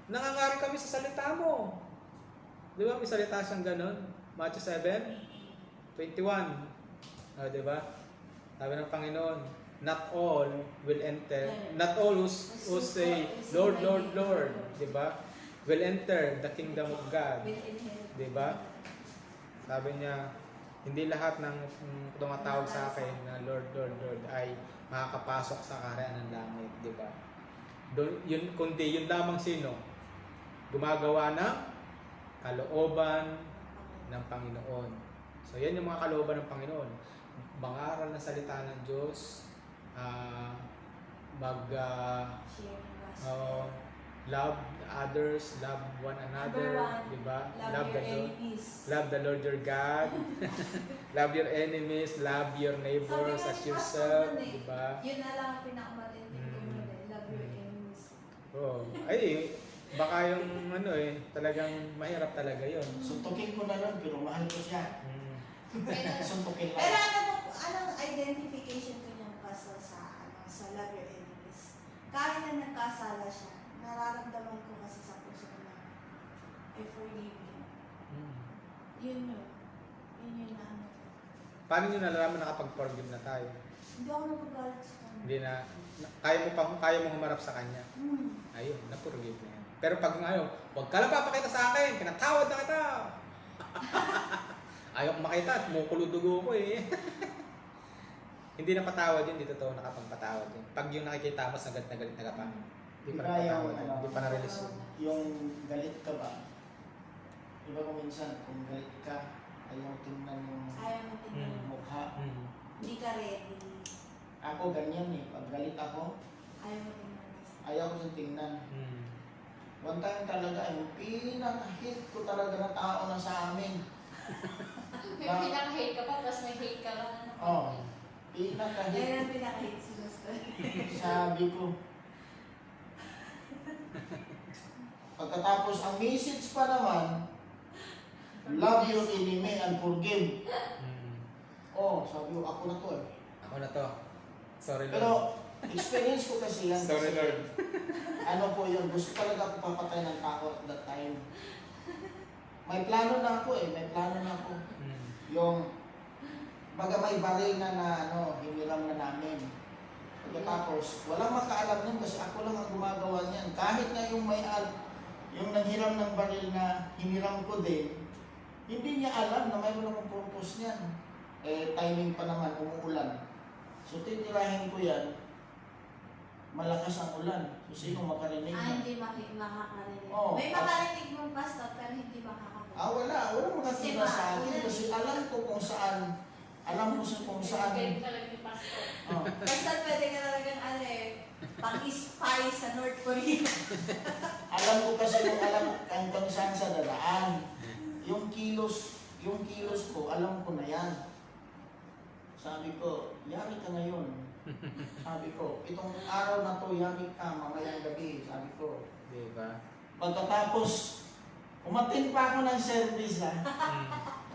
Nangangari kami sa salita mo. Di ba? May salita siyang ganun. Matthew 7:21. Di ba? Sabi ng Panginoon, not all will enter. Not all who say, Lord, Lord, Lord. Di ba? Will enter the kingdom of God. Di ba? Sabi niya, hindi lahat ng tumatawag sa akin na Lord, Lord, Lord ay makakapasok sa kaharian ng langit. Di ba? Kundi yun lamang sino? Gumagawa ng kalooban ng Panginoon. So yan yung mga kalooban ng Panginoon. Mangaral ng salita ng Diyos, love others, love one another, di ba? Love the Lord your God. Love your enemies, love your neighbors as yourself, di ba? Yun na lang ang pinakamatinding ko. Love your enemies. Oh, ay baka yung talagang mahirap talaga 'yon. Suntukin ko na lang, pero mahal ko siya. Suntukin lang. Pero anong identification ko niya pastor sa love your enemies? Kahit na nagkasala siya, nararamdaman ko kasi sa puso ko na I forgive him. Yun yung ano. Paano nyo nalalaman na kapag-forgive na tayo? Hindi ako napagalit sa kanya. Hindi na, kaya mo humarap sa kanya. Ayun, na-forgive na yan. Pero pag ngayon, huwag ka lang papakita sa akin, pinatawad na kita. Ayaw ko makita at mukulo dugo ko eh. Hindi na patawad yun, hindi totoo nakapagpatawad yun. Pag yung nakikita mo, galit na galit na ka pa. Hindi pa napatawad yun, hindi pa na-release yun. Yung galit ka ba? Diba kung minsan, kung galit ka, ayaw tingnan yung mukha. Hindi ka ready. Ako ganyan eh. Pag galit ako, Ayaw mo tingnan. ayaw ko sa tingnan. One time talaga, yung pinaka-hate ko talaga na tao na sa amin. May pinaka-hate ka pa, tapos may hate ka lang. Oo. Pinaka-hate. Kaya pinaka-hate si Gusto. Sabi ko. Pagkatapos, ang message pa naman, love your enemy and forgive. Oh, sabi ko, ako na to eh. Ako na to. Sorry Lord. Pero, experience ko kasi yan. Sorry kasi, Lord. ano po yun, gusto talaga ako papatay ng tao at that time. May plano na ako eh, may plano na ako. Yung, baga may baril na hiniram na namin. Pagkatapos, walang makaalam nun kasi ako lang ang gumagawa niyan. Kahit na yung yung nanghiram ng baril na hiniram ko din, hindi niya alam na mayroon akong purpose niyan. Eh, timing pa naman, umuulan. So, titirahin ko yan, malakas ang ulan. So, sino makarinig na? Hindi makakarinig. Oo. May makarinig mong pastor, pero hindi makakarinig. Wala makatira sa akin kasi alam ko kung saan. Alam ko kung saan. Basta pwede ka talagang pang-spy sa North Korea. Alam ko kasi kung hanggang saan sa dadaan. Yung kilos yung kilos ko, alam ko na yan. Sabi ko, yari ka ngayon. Sabi ko, itong araw na to, yari ka mamayang gabi. Sabi ko. Di ba? Pagkatapos, umattend pa ako ng service ha. Mm.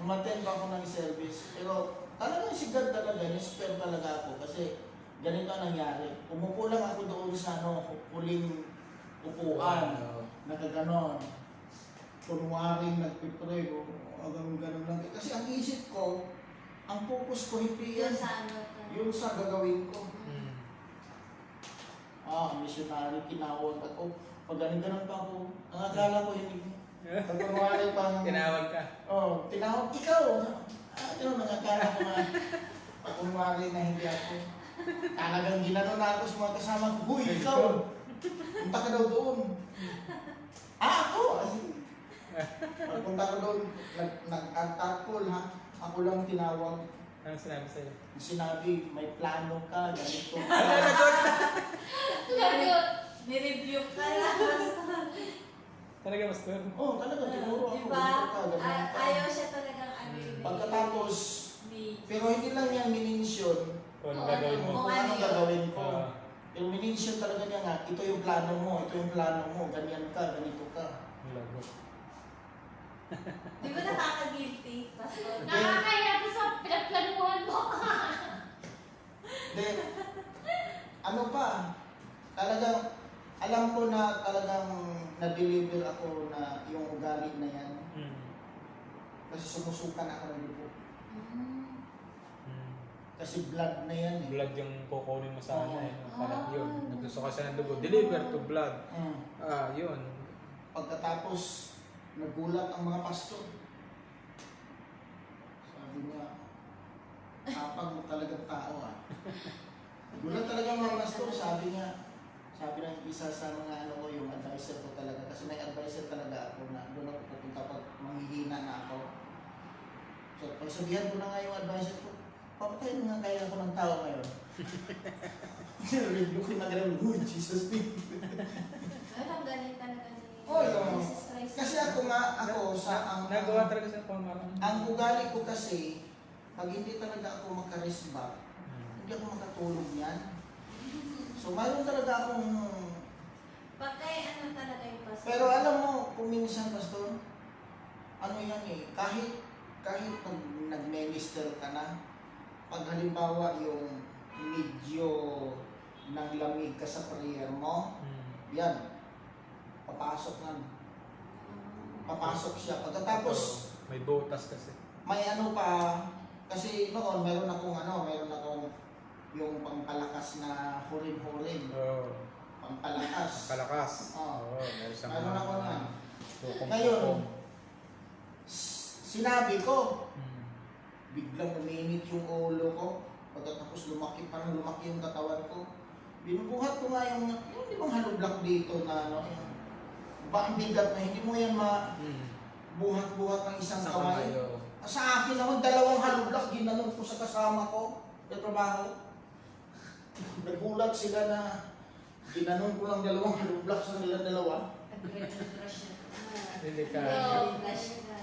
Umattend pa ako ng service. Pero talagang si God talaga, in-spare talaga ako. Kasi ganito ang nangyari. Umupo lang ako doon sa huling upuan. Nakaganon. Kunwaring nagpipray ko. Hanggang ganon lang. Kasi ang isip ko, ang focus ko hindi Yun yan. sa ano to. Yung sa gagawin ko. Mm. Missionary, kinawag ako. Pag ganun pa ako, ang akala ko hindi. Pagkunwari pang... Tinawag ka. Tinawag ikaw. Ano, nangakala ko na. Pagkunwari na hindi ako. Talagang ginanon na ako sa mga kasama ko. Huy, ikaw! Punta ka daw doon. Ako! Pagpunta ko doon, nag-tackle ha. Ako lang tinawag. Ano sinabi sa'yo? Sinabi, may plano ka, ganito. Ganun. Nireview ka lang. Talaga, Pastor? Talaga, tinuro ako. Diba? Ganito ka, ganito ka. Ayaw siya talagang ano yun. Pagkatapos, May- pero hindi lang niya minensyon Kung ano Oo, gagawin mo? kung ano anong yun? gagawin ko. Ah. Pero minensyon talaga niya nga, ito yung plano mo, ito yung plano mo, ganyan ka, ganito ka. Lagot. Di ba nakaka-guilty? Pastor? Nakakaya to sa pinagplanuhan mo. Then, ano pa, talagang, alam ko na talagang na-deliver ako na yung ugali na yan. Mm. Kasi sumusukan ako ng dugo. Mm. Mm. Kasi blood na yan eh. Blood yung kukunin mo sa kanya. Parang Ah. yun. Naggusto ka siya ng dugo. Deliver to blood. Mm. Yun. Pagkatapos, nagulat ang mga pastor. Sabi niya, kapag mo talagang tao ah. Nagulat talaga ang mga pastor, sabi ng isa sa mga ano ko, yung advisor ko talaga. Kasi may advisor talaga ako na doon ako pupunta pag manghihina na ako. So, pagsabihan ko na nga yung advisor ko, papatayin na nga kaya ako ng tao ngayon. Review ko na ganun, oh Jesus name. Ay, ang galing talaga ni Oo. Jesus Christ. Kasi ako sa Nagawa talaga siya pamarang. ang ugali ko kasi, pag hindi talaga ako makarisbak, hindi ako makatulog yan. So, mayroon talaga akong... Pagkay ano talaga yung pastor. Pero alam mo, kung minsan, Pastor, ano yan eh, kahit nag-minister ka na, pag halimbawa yung medyo nang lamig ka sa prayer mo, yan, papasok yan. Papasok siya. Pagkatapos, May butas kasi. may ano pa, kasi noon meron akong yung pampalakas na hurin-hurin. Oo. Pampalakas. Kalakas. Oo. Meron siyang Meron ako na. Tukong-tukong. Ngayon, sinabi ko, Mm. biglang uminit yung ulo ko. Pagkatapos parang lumaki yung katawan ko. Binubuhat ko nga yung di bang haloblak dito na ang bigat na hindi mo yan buhat-buhat ng isang kamay. oo. Sa akin naman, 2 haloblak, ginanon ko sa kasama ko sa trabaho. Nagulat sila na ginanon ko lang 2 haloblak sa nila 2. Nag-refresh siya. Delikado. Nag-refresh siya.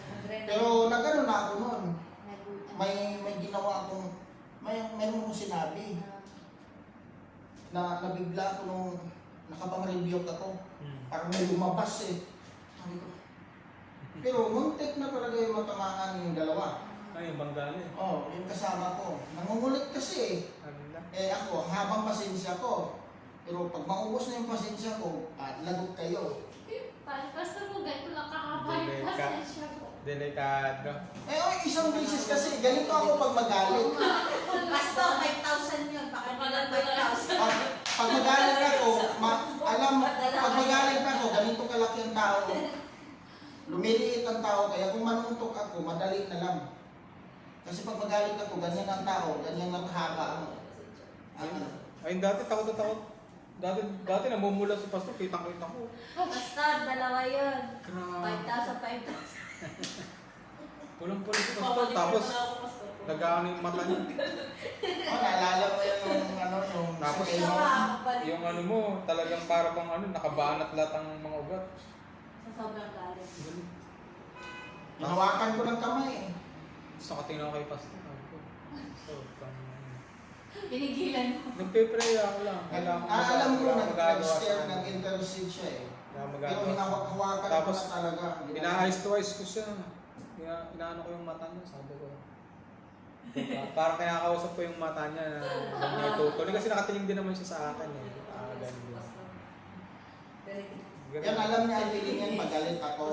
Pero nagano na ako noon. May ginawa akong, mayroon akong sinabi na nabigla ako nung nakapang-review ako. Parang may lumabas eh. Sabi ko. Pero muntik na talaga yung matamaan yung 2. Ay, yung banggali. Yung kasama ko. Nangungulit kasi eh. Ako, habang pasensya ko. Pero pag maubos na yung pasensya ko, lagot kayo. Pastor mo, ganito lang kahaba yung pasensya ko. Delikado. Isang beses kasi, ganito ako pag magalit. Basta 5,000 yun. Baka naman 5,000. Pag magalit ako, pag magalit ako, ganito kalaki ang tao. Lumiliit ang tao, kaya kung manuntok ako, madali na lang. Kasi pag magalit ako, ganyan ang tao, ganyan ang haba ang Ay, dati takot na takot. Dati namumula si Pastor, kitang-kita ko. Basta, 2 yun. Grabe. 5,000. Pulang-pulang si Pastor, tapos nag-aano yung mata niya. Naalala ko yung Tapos, yung ano mo, talagang para bang nakabanat lahat ang mga ugat. Sa sobrang galit. Hinawakan ko ng kamay eh. Gusto ko tingnan ko kay Pastor. Sabi ko, so, Pinigilan mo. nagpe-pray ako lang. Kailangan ko Alam ko wala akong magagawa sa nag-stare, ano. nag-intercede siya eh. Wala akong Pero magagawa. hinawak-hawakan ko Tapos, na talaga. Ina-eyes to eyes ko siya. Inaano ko yung mata niya, sabi ko. Parang kinakausap ko yung mata niya na hindi tutuloy. Kasi nakatingin din naman siya sa akin eh. Ganun din. Ganun. Yan, alam niya ang feeling yan, magalit ako.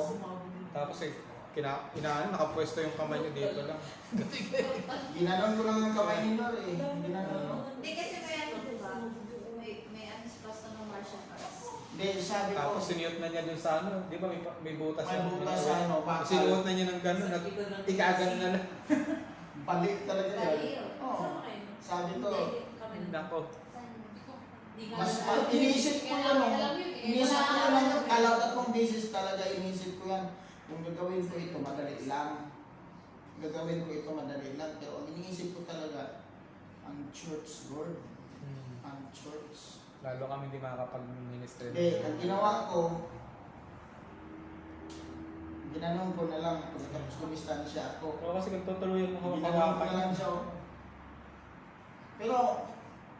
Tapos eh, nakapwesto yung kamay niya dito lang. Ginanon ko lang yung kamay ni Nor eh. Ginanon ko. Hindi kasi may ano, diba? May ano si Pastor ng martial arts. Hindi, sabi ko, Tapos siniyot na niya dun sa ano, di ba may butas may yan? butas sa ano, bakal. Sinuot na niya ng gano'n, ikagan na lang. Balik talaga yan. Dahil. Oo. Sabi ko, Nako. mas iniisip ko yan. Iniisip ko yan ng tatlong beses talaga, iniisip ko yan. Kung gagawin ko ito, madali lang. Gagawin ko ito, madali lang. Pero ang iniisip ko talaga, ang church, Lord. Ang church. Lalo kami hindi makakapag-ministry. Hindi, ang ginawa ko, ginanong ko na lang, pagkatapos kumistansya ako. Oo, kasi kung tutuluyan mo Ginanong ko na hawakan lang siya. oh. Pero,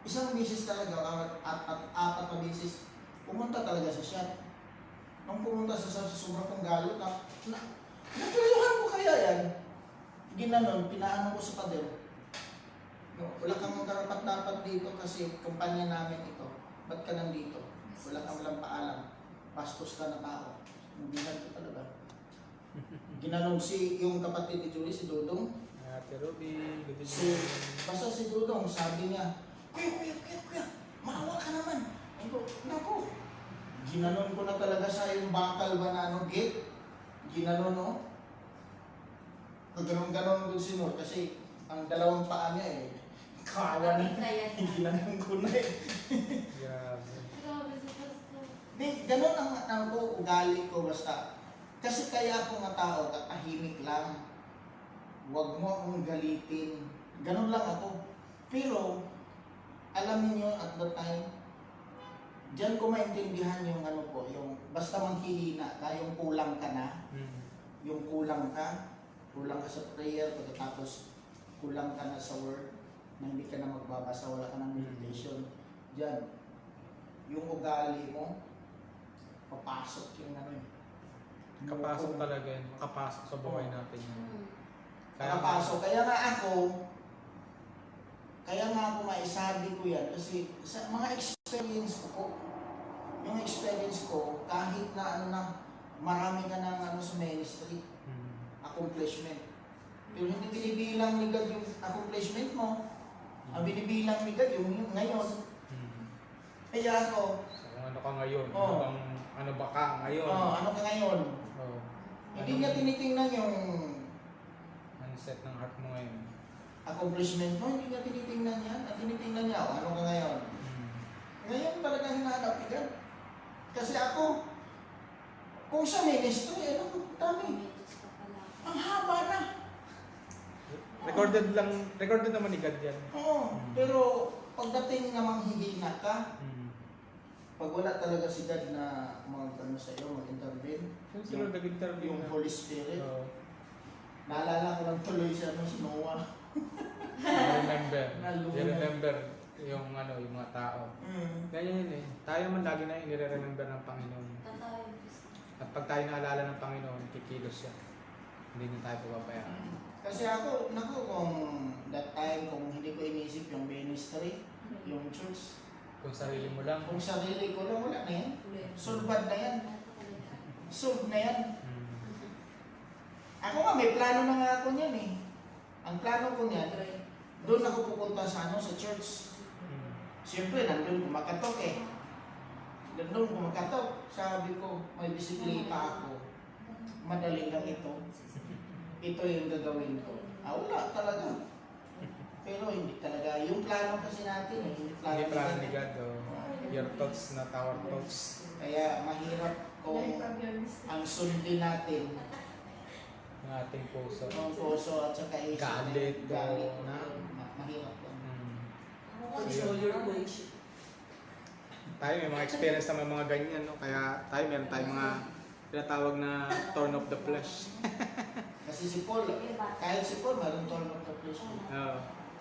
isang beses talaga, at apat na beses, pumunta talaga sa shop. Nung pumunta sa sobrang kong galit, natulungan ko kaya yan. Ginanon, pinaano ko sa pader. No, wala kang karapat-dapat dito kasi kumpanya namin ito. Ba't ka nandito? Wala kang walang paalam. Bastos ka na tao. Nabihan ko talaga. Ginanon yung kapatid ni Julie, si Dudong. Ate Ruby, good Basta si Dudong, sabi niya, Kuya, maawa ka naman. Ako, naku. Ginanon ko na talaga sa yung bakal ba na ano, gate. Ginanon, no? Ganon-ganon ko si Nur kasi ang dalawang paa niya eh. Kawa na. Ginanon ko na eh. Grabe. Grabe si Pastor. Di, ganon ang ugali ko basta. Kasi kaya ako nga tao, katahimik lang. Huwag mo akong galitin. Ganon lang ako. Pero, alam niyo at the time, diyan ko maintindihan yung ano po, yung basta manghihina ka, yung kulang ka na, yung kulang ka sa prayer, pagkatapos kulang ka na sa word, na hindi ka na magbabasa, wala ka ng meditation. Diyan, yung ugali mo, papasok yung ano yun. Kapasok talaga yun. Makapasok sa buhay natin yun. Nakapasok. Kaya nga ako maisabi ko yan kasi sa mga experience ko po, yung experience ko, kahit na ano na, marami ka ng ano sa ministry, accomplishment. Pero hindi binibilang ni God yung accomplishment mo. Ang binibilang ni God yung ngayon. Kaya ako, So, kung ano ka ngayon, Oo. ano ba ka ngayon? ano ka ngayon? Oo. Hindi niya tinitingnan yung Ano set ng heart mo ngayon? accomplishment mo, hindi niya tinitingnan yan. Ang tinitingnan niya, ano ka ngayon? Ngayon talaga hinahanap ni God. Kasi ako, kung sa ministry, ano, dami. Ang haba na. Recorded naman ni God yan. Oo, pero pagdating namang hihina ka, pag wala talaga si God na ano sa iyo, mag-intervene, Yung sila nag-interview yung na. Holy Spirit, Oo. naalala ko lang tuloy siya si Noah. I-remember yung ano, yung mga tao. Ganyan yun eh. Tayo naman lagi na i-remember ng Panginoon. Totoo yun. At pag tayo naalala ng Panginoon, kikilos siya. Hindi na tayo pababayaan. Kasi ako, kung that time, kung hindi ko inisip yung ministry, yung church, Kung sarili mo lang. kung sarili ko lang, wala na yan. Sulbad na yan. Solve na yan. Ako nga, may plano na nga ako niyan eh. Ang plano ko niyan, doon ako pupunta sa sa church. Siyempre, nandun kumakatok eh. Nandun kumakatok. Sabi ko, may bisikleta ako. Madali lang ito. Ito yung gagawin ko. Wala talaga. Pero hindi talaga. Yung plano kasi natin eh. Hindi Hindi plano ni natin. God. Your thoughts, not our thoughts. Kaya mahirap kung ang sundin natin Ng ating puso. ang puso at saka isip. Galit, Galit o- na. Mahirap yan. Control your emotion. Tayo may mga experience naman mga ganyan, no? Kaya tayo meron tayong mga tinatawag na thorn of the flesh. Kasi si Paul, Iba. kahit si Paul, mayroong thorn of the flesh. Oo.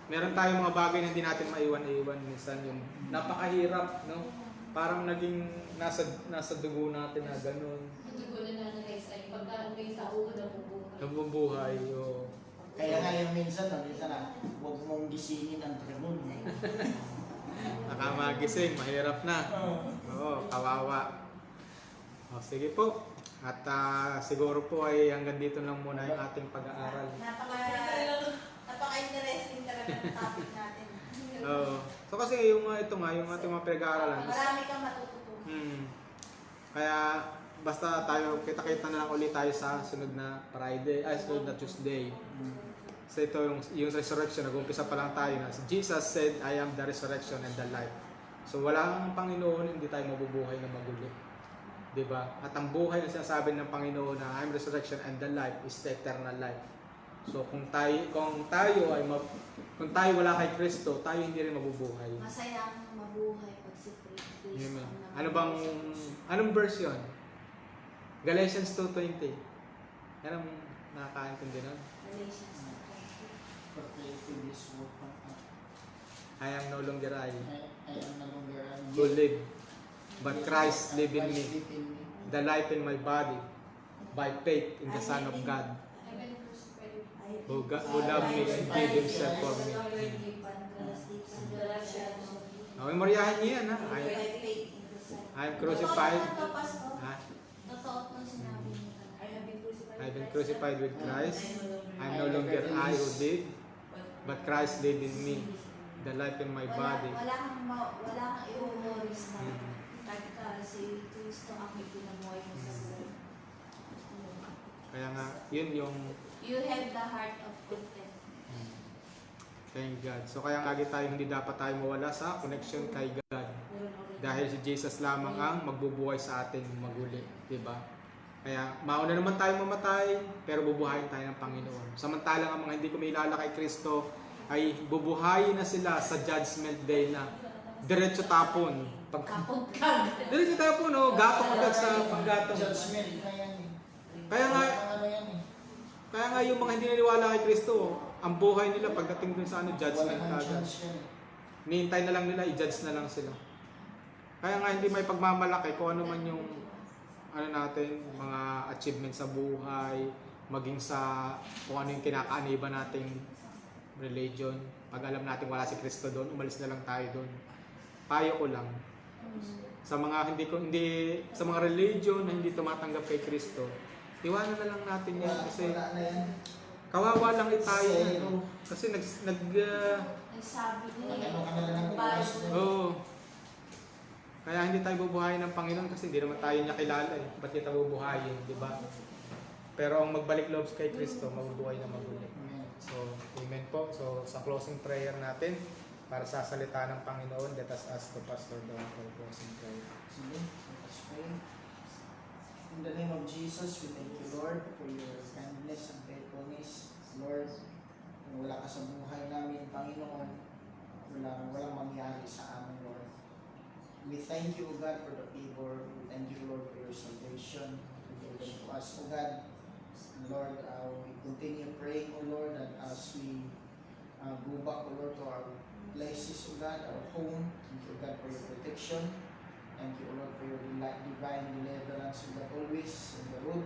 Meron tayong mga bagay na hindi natin maiwan-iwan minsan yung napakahirap, no? Parang naging nasa dugo natin na ganun. Hindi ko na guys ay pagka may sa ulo na bubuhay. Nabubuhay, oo. Kaya nga yung minsan huwag mong gisingin ang dragon. Nakamagising, mahirap na. Oo, kawawa. O, sige po. At siguro po ay hanggang dito lang muna yung ating pag-aaral. Napaka-interesting talaga ng topic natin. Oo. So kasi yung ito nga, yung ating mga pinag-aaralan. Marami kang matututunan. Kaya basta tayo, kita-kita na lang ulit tayo sa sunod na Friday, sunod na Tuesday. So ito yung resurrection, nag-umpisa pa lang tayo na Jesus said, I am the resurrection and the life. So walang Panginoon, hindi tayo mabubuhay na maguli. Diba? At ang buhay na sinasabi ng Panginoon na I am resurrection and the life is the eternal life. So kung tayo wala kay Kristo, tayo hindi rin mabubuhay. Masayang mabuhay pag si Kristo. Amen. Anong verse yun? Galatians 2:20. Anong nakakaintindi nun? Galatians 2:20. I am no longer I I am no longer who live, but Christ live in me. The life in my body, by faith in the Son of God, I've been crucified. who loved me and gave Himself for me. Memoryahin niyo yan, ha? I am crucified. Ha? Totoo itong sinabi niya. I've been crucified with Christ. I am no longer I who live, but Christ live in me. The life in my body. Wala kang i-worries na. Kasi Kristo ang ipinamuhay mo sa buhay. Kaya nga, yun yung You have the heart of content. thank God. So kaya lagi tayo, hindi dapat tayo mawala sa connection kay God. Dahil si Jesus lamang ang magbubuhay sa atin maguli. Diba? Kaya mauna naman tayo mamatay, pero bubuhayin tayo ng Panginoon. Samantalang ang mga hindi kumilala kay Kristo, ay bubuhayin na sila sa judgment day na diretso tapon. Diretso tapon, gatong agad sa panggatong. Judgment na yan. Kaya nga, Ano yan eh. kaya nga yung mga hindi naniwala kay Kristo, ang buhay nila pagdating dun sa judgment Wala nang agad. chance yan eh. Nihintay na lang nila, i-judge na lang sila. Kaya nga hindi may pagmamalaki kung ano man yung natin, mga achievements sa buhay, maging sa kung ano yung kinakaaniba nating religion. Pag alam natin wala si Kristo doon, umalis na lang tayo doon. Payo ko lang sa mga sa mga religion na hindi tumatanggap kay Kristo, iwanan na lang natin yan kasi Wala na yan. kawawa lang tayo. Zero. Kasi Nagsabi niya. Ano ka na lang ang oras na. Oo. Kaya hindi tayo bubuhayin ng Panginoon kasi hindi naman tayo niya kilala eh. Ba't kita bubuhayin, di ba? Pero ang magbalik loob kay Kristo, mabubuhay na magulit. Amen. So, amen po. So, sa closing prayer natin, para sa salita ng Panginoon, let us ask the Pastor Don for closing prayer. Sige, let us pray. In the name of Jesus, we thank you, Lord, for your kindness and faithfulness. Lord, kung wala ka sa buhay namin, Panginoon, walang mangyari sa amin, Lord. We thank you, O God, for the favor. We thank you, Lord, for your salvation. Given to us, O God. And Lord, we continue praying, O Lord, that as we go back, O Lord, to our places, O God, our home. Thank you, O God, for your protection. Thank you, O Lord, for your divine deliverance, O God, always in the road.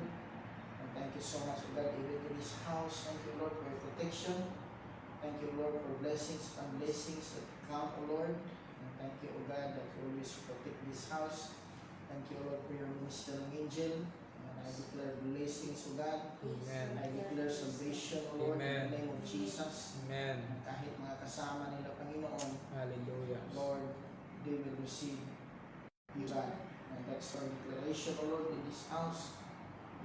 And thank you so much, O God, even to this house. Thank you, Lord, for your protection. Thank you, Lord, for blessings and blessings that come, O Lord. And thank you, O God, that you always protect this house. Thank you, Lord, for your ministering angel. And I declare blessings, O God. Amen. I declare salvation, O Lord, in Amen. the name of Jesus. Amen. Kahit mga kasama nila, Panginoon, Hallelujah. Lord, they will receive you, God. And that's our declaration, O Lord, in this house,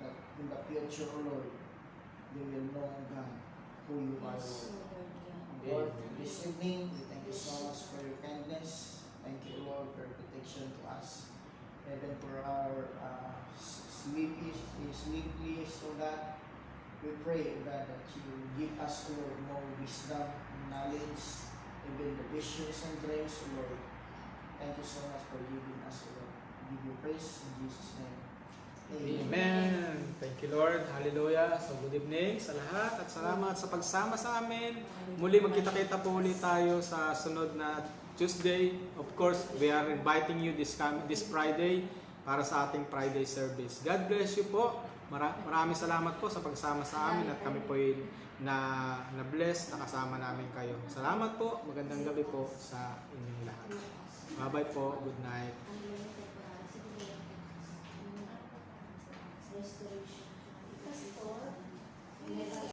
that in the future, O Lord, they will know, God, who you are, Lord. Lord, this evening, we thank you so much for your kindness. Thank you, Lord, for your protection to us. Even for our sleepless, O God, we pray, O God, that you give us, O Lord, more wisdom and knowledge, even the visions and dreams, O Lord. Thank you so much for giving us, O Lord. We give you praise in Jesus' name. Amen. Thank you, Lord. Hallelujah. So, good evening sa lahat at salamat sa pagsama sa amin. Muli magkita-kita po ulit tayo sa sunod na Tuesday. Of course, we are inviting you this Friday para sa ating Friday service. God bless you po. Maraming salamat po sa pagsama sa amin at kami po na-bless na kasama namin kayo. Salamat po. Magandang gabi po sa inyong lahat. Bye-bye po. Good night. Restoration.